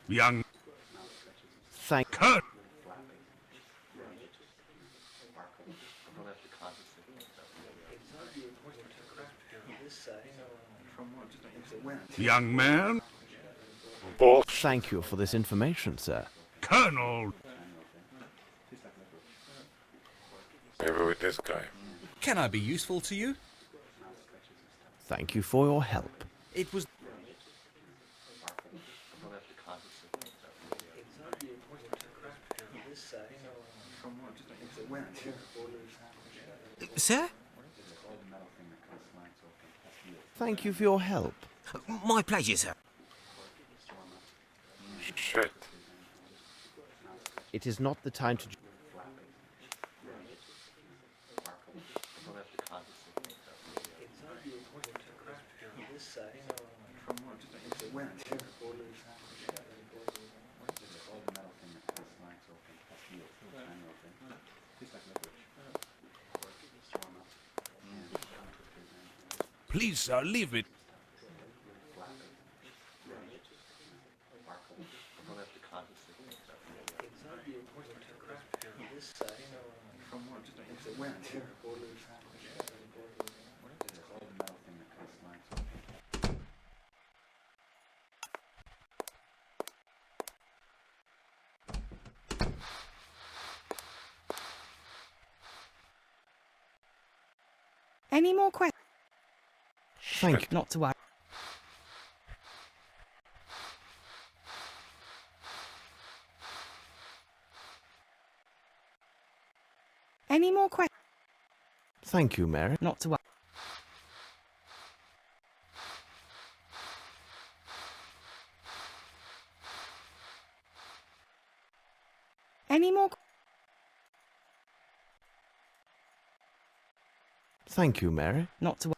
Young Thank. Kurt! Young man, Bullshit. Thank you for this information, sir. Colonel. Maybe with this guy. Can I be useful to you? Thank you for your help. It was... Sir? Thank you for your help. My pleasure, sir. Shit. It is not the time to... Please, sir, leave it. Any more questions? Thank you. Not to worry. Any more questions? Thank you, Mary. Not to worry. Any more? Thank you, Mary. Not to worry.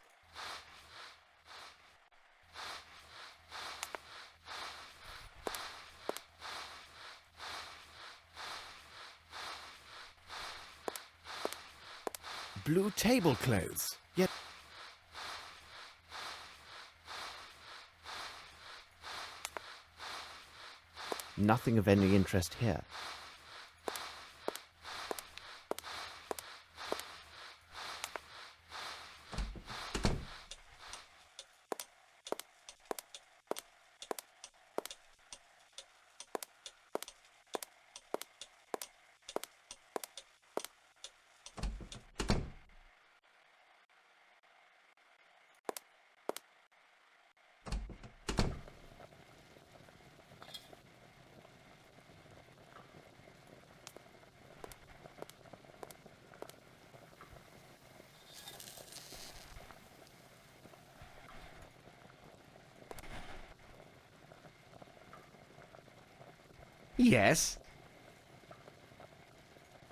Blue tablecloths. Yet. Nothing of any interest here. Yes?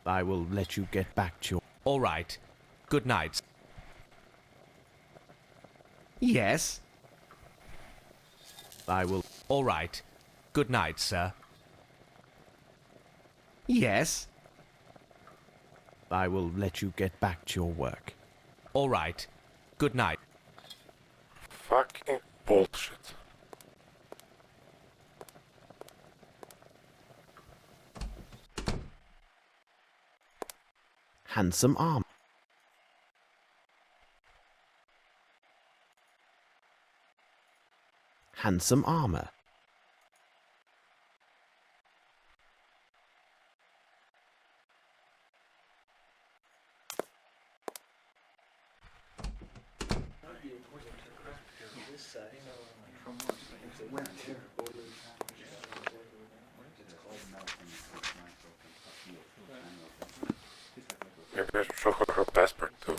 I will let you get back to your... All right. Good night. Yes? I will... All right. Good night, sir. Yes? I will let you get back to your work. All right. Good night. Fucking bullshit. Handsome arm. handsome armor. Maybe I should show her her passport too.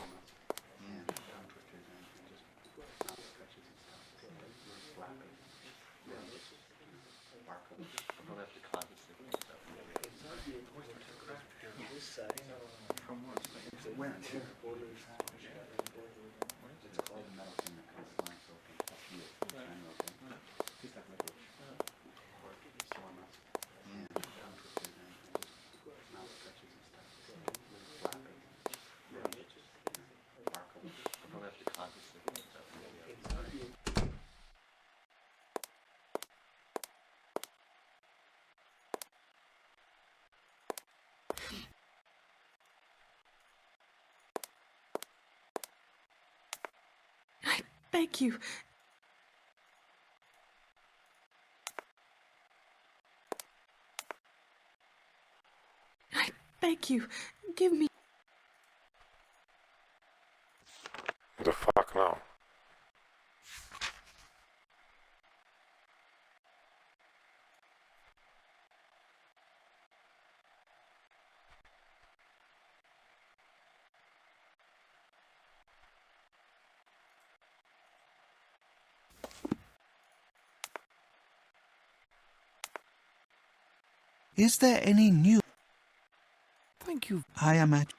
Beg you. I beg you, give me. The fuck now? Is there any news? Thank you. I am at...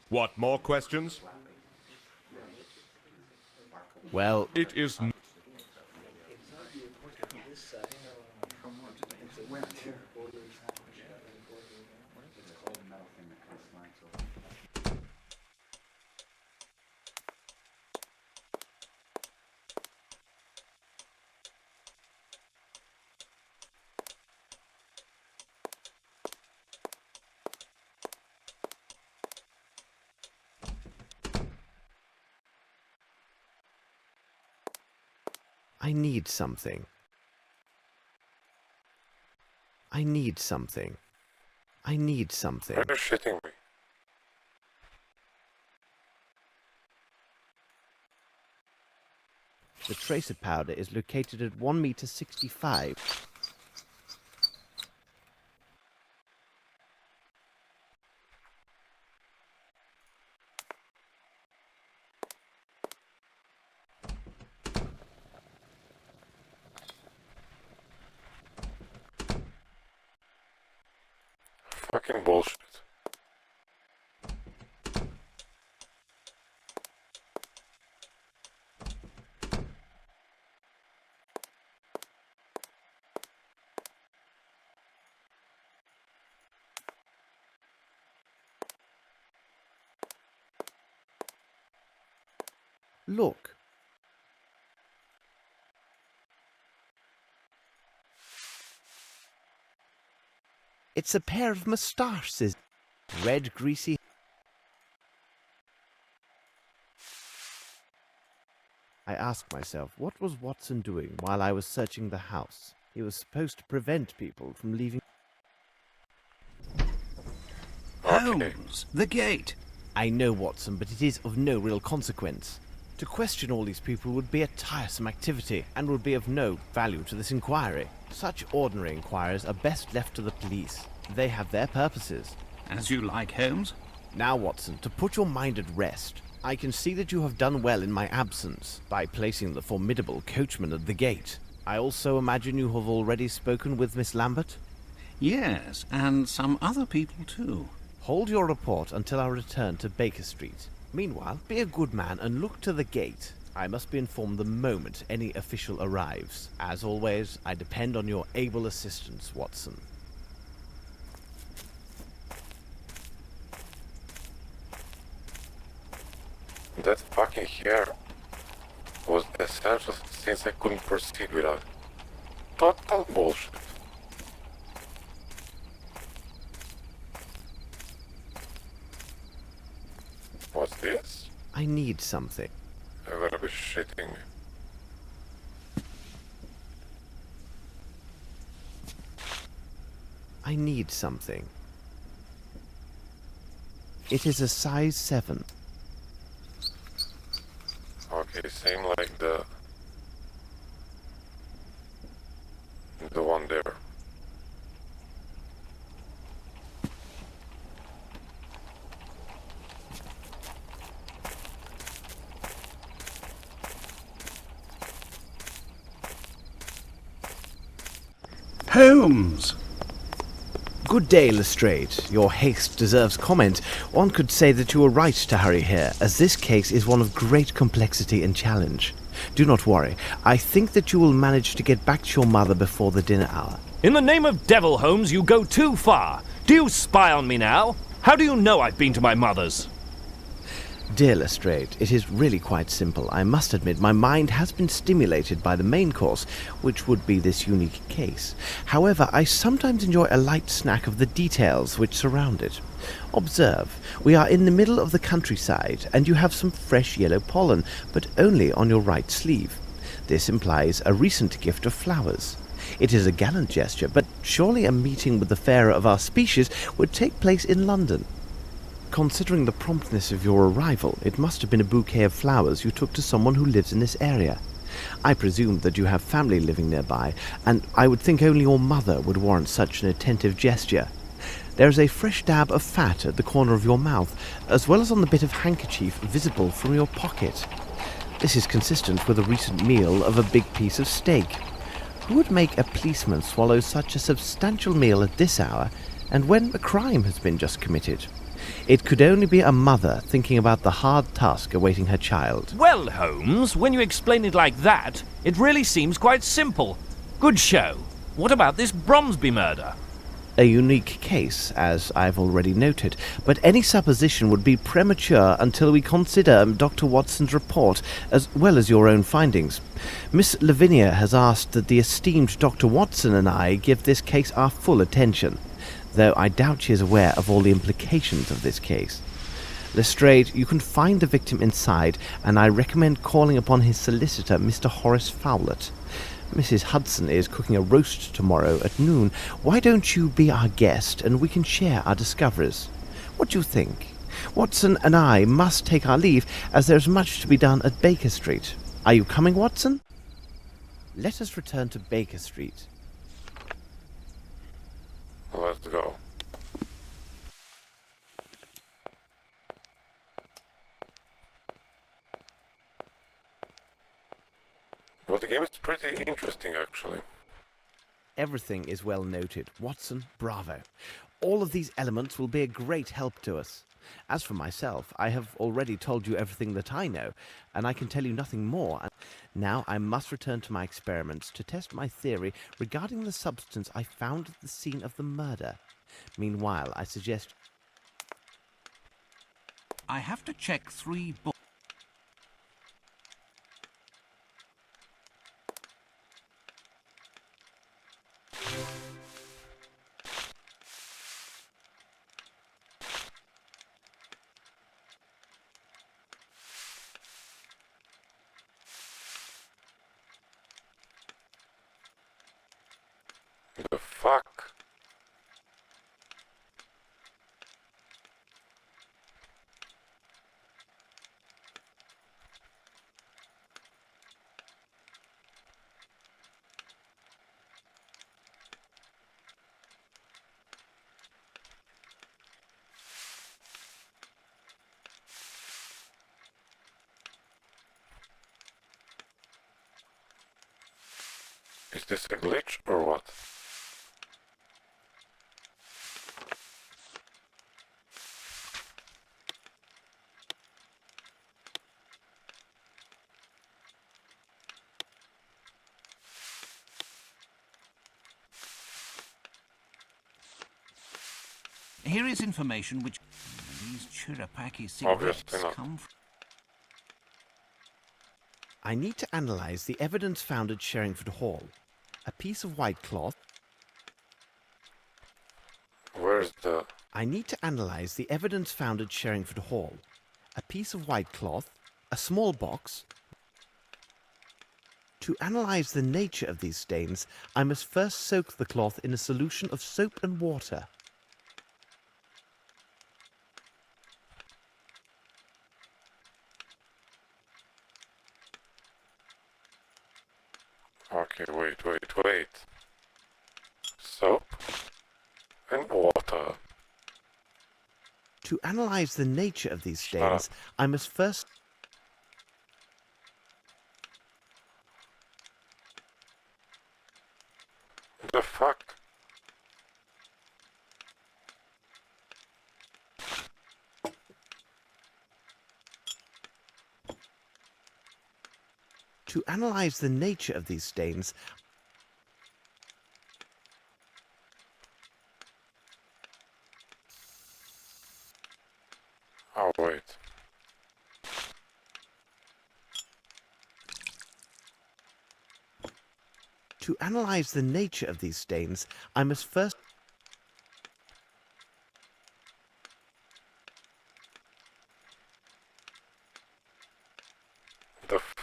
What, more questions? Well, It is... I need something. I need something. I need something. Are you shitting me? The tracer powder is located at 1 meter 65. Fucking bullshit. Look. It's a pair of moustaches. Red, greasy. I asked myself, what was Watson doing while I was searching the house? He was supposed to prevent people from leaving. Holmes, the gate. I know, Watson, but it is of no real consequence. To question all these people would be a tiresome activity and would be of no value to this inquiry. Such ordinary inquiries are best left to the police. They have their purposes. As you like, Holmes. Now, Watson, to put your mind at rest, I can see that you have done well in my absence by placing the formidable coachman at the gate. I also imagine you have already spoken with Miss Lambert? Yes, and some other people too. Hold your report until our return to Baker Street. Meanwhile, be a good man and look to the gate. I must be informed the moment any official arrives. As always, I depend on your able assistance, Watson. That fucking hair was essential since I couldn't proceed without. Total bullshit. What's this? I need something. You gotta be shitting me. I need something. It is a size 7. Okay, same like the one there. Holmes! Good day, Lestrade. Your haste deserves comment. One could say that you were right to hurry here, as this case is one of great complexity and challenge. Do not worry. I think that you will manage to get back to your mother before the dinner hour. In the name of Devil, Holmes, you go too far. Do you spy on me now? How do you know I've been to my mother's? Dear Lestrade, it is really quite simple. I must admit my mind has been stimulated by the main course, which would be this unique case. However, I sometimes enjoy a light snack of the details which surround it. Observe, we are in the middle of the countryside, and you have some fresh yellow pollen, but only on your right sleeve. This implies a recent gift of flowers. It is a gallant gesture, but surely a meeting with the fairer of our species would take place in London. Considering the promptness of your arrival, it must have been a bouquet of flowers you took to someone who lives in this area. I presume that you have family living nearby, and I would think only your mother would warrant such an attentive gesture. There is a fresh dab of fat at the corner of your mouth, as well as on the bit of handkerchief visible from your pocket. This is consistent with a recent meal of a big piece of steak. Who would make a policeman swallow such a substantial meal at this hour, and when a crime has been just committed? It could only be a mother thinking about the hard task awaiting her child. Well, Holmes, when you explain it like that, it really seems quite simple. Good show. What about this Bromsby murder? A unique case, as I've already noted, but any supposition would be premature until we consider Dr. Watson's report, as well as your own findings. Miss Lavinia has asked that the esteemed Dr. Watson and I give this case our full attention, though I doubt she is aware of all the implications of this case. Lestrade, you can find the victim inside, and I recommend calling upon his solicitor, Mr. Horace Fowlett. Mrs. Hudson is cooking a roast tomorrow at noon. Why don't you be our guest, and we can share our discoveries? What do you think? Watson and I must take our leave, as there's much to be done at Baker Street. Are you coming, Watson? Let us return to Baker Street. Let's go. Well, the game is pretty interesting, actually. Everything is well noted. Watson, bravo. All of these elements will be a great help to us. As for myself, I have already told you everything that I know, and I can tell you nothing more. Now I must return to my experiments to test my theory regarding the substance I found at the scene of the murder. Meanwhile, I suggest... I have to check 3 books. The fuck? Is this a glitch or what? Here is information which these Chirapaki Obviously cigarettes not. come from. I need to analyze the evidence found at Sherringford Hall. A piece of white cloth. Where's the... I need to analyze the evidence found at Sherringford Hall. A piece of white cloth, a small box. To analyze the nature of these stains, I must first soak the cloth in a solution of soap and water. Okay, wait. Soap and water. To analyze the nature of these Shut up. stains, I must first... The fuck? To analyze the nature of these stains, Oh, wait. to analyze the nature of these stains, I must first... The f...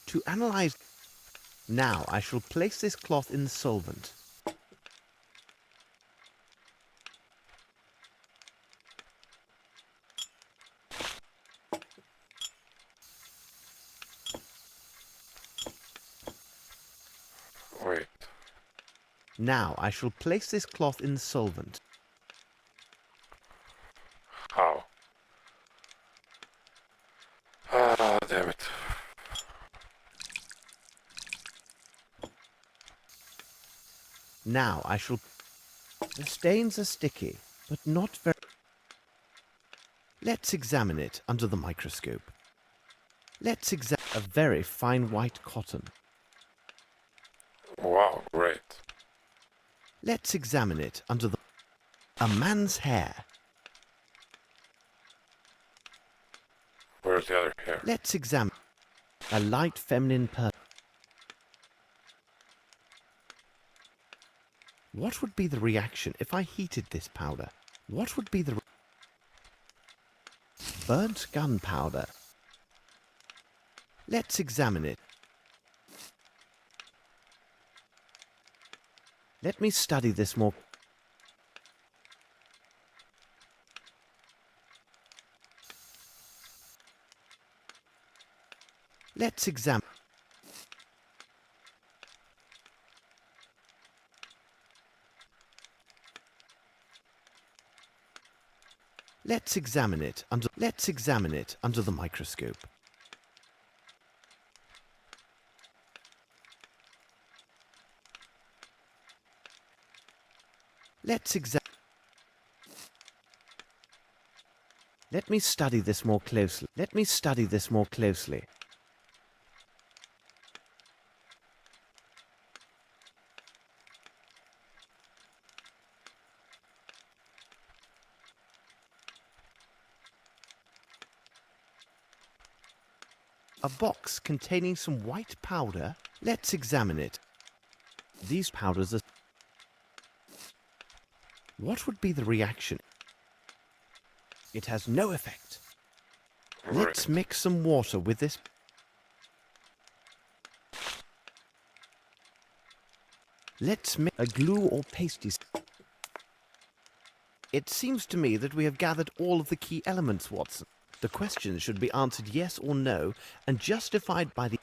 To analyze... Now I shall place this cloth in the solvent. Wait. Now I shall place this cloth in the solvent. How? Ah, damn it. Now I shall... The stains are sticky, but not very... Let's examine it under the microscope. Let's examine a very fine white cotton. Wow, great. Let's examine it under the... A man's hair. Where's the other hair? Let's examine a light feminine person. What would be the reaction if I heated this powder? What would be the... Burnt gunpowder. Let's examine it. Let me study this more. Let's examine. Let's examine it under the microscope. Let's examine. Let me study this more closely. Let me study this more closely. A box containing some white powder. Let's examine it. These powders are... What would be the reaction? It has no effect. Let's mix some water with this. Let's mix a glue or pasty. It seems to me that we have gathered all of the key elements, Watson. The questions should be answered yes or no and justified by the...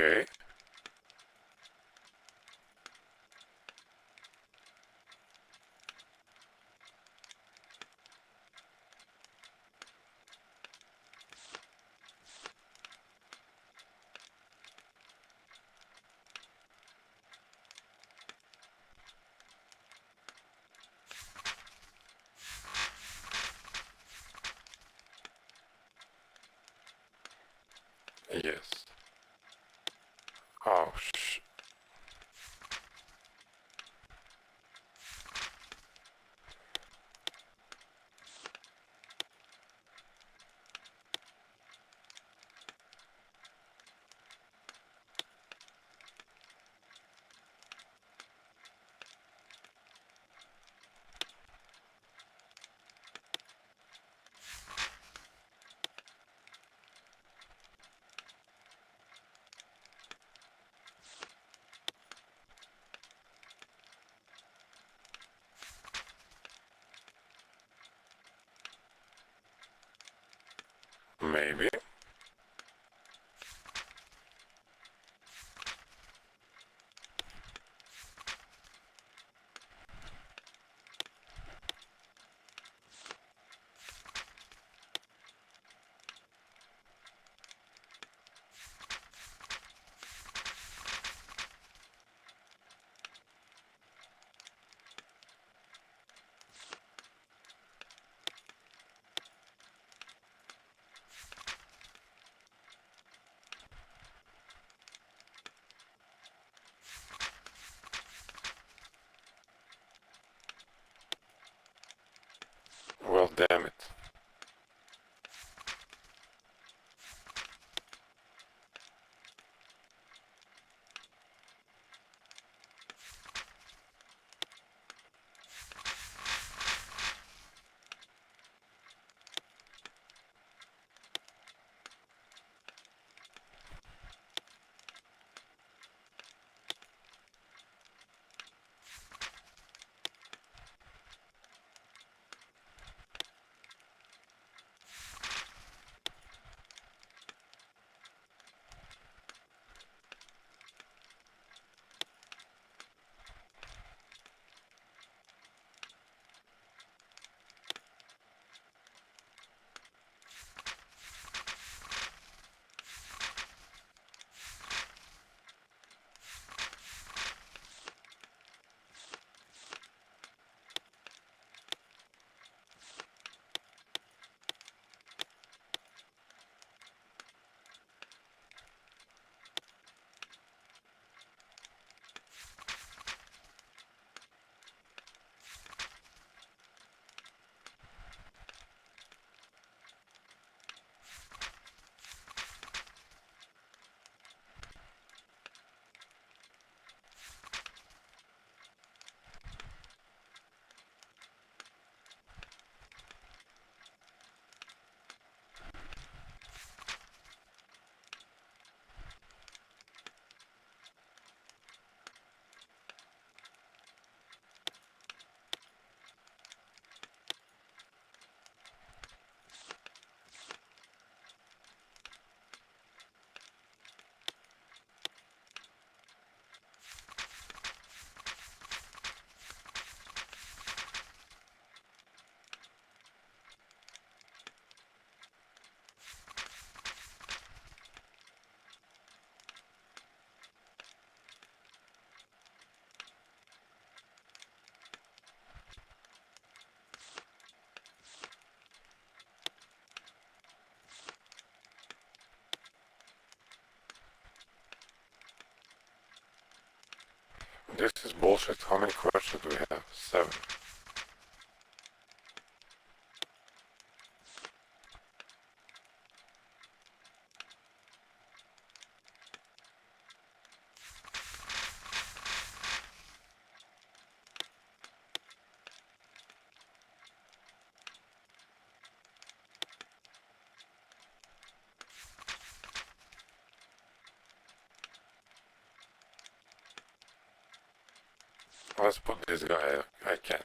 Okay. Yes. Oh, maybe. Well, damn it. This is bullshit. How many questions do we have? 7. Let's put this guy. I can't.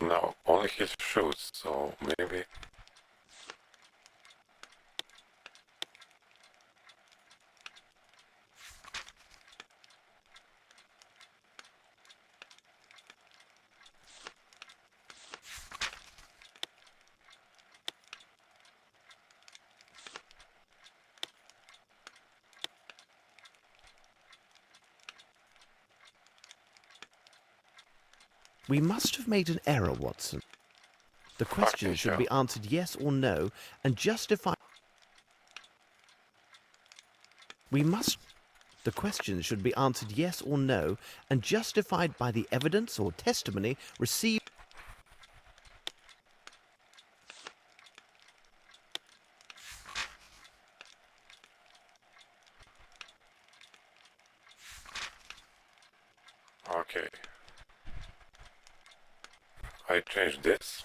No, only his shoes, so maybe... We must have made an error, Watson. The question should be answered yes or no and justified. The question should be answered yes or no and justified by the evidence or testimony received. Okay. I changed this.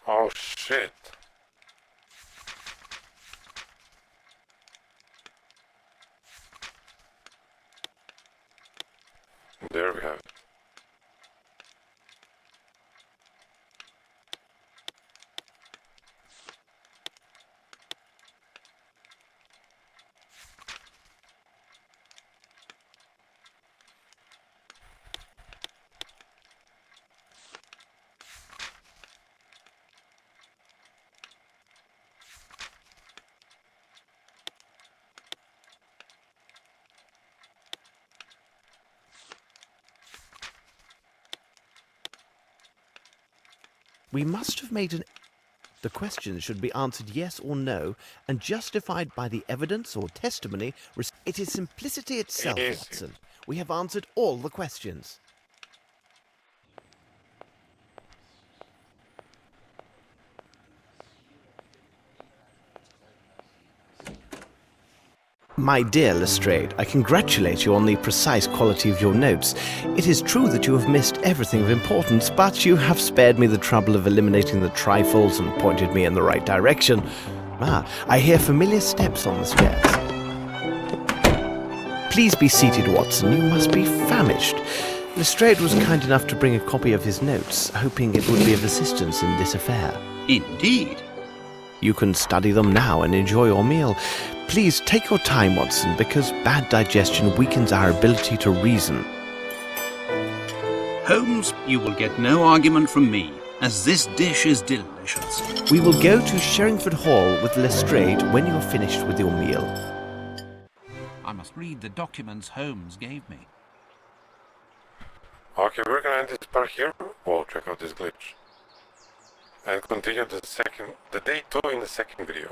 Oh shit. There we have it. We must have made an... The question should be answered yes or no and justified by the evidence or testimony. It is simplicity itself, Watson. We have answered all the questions. My dear Lestrade, I congratulate you on the precise quality of your notes. It is true that you have missed everything of importance, but you have spared me the trouble of eliminating the trifles and pointed me in the right direction. I hear familiar steps on the stairs. Please be seated, Watson. You must be famished. Lestrade was kind enough to bring a copy of his notes, hoping it would be of assistance in this affair. Indeed. You can study them now and enjoy your meal. Please take your time, Watson, because bad digestion weakens our ability to reason. Holmes, you will get no argument from me, as this dish is delicious. We will go to Sherringford Hall with Lestrade when you are finished with your meal. I must read the documents Holmes gave me. Okay, we're gonna end this part here. We'll check out this glitch. And continue the day 2 in the second video.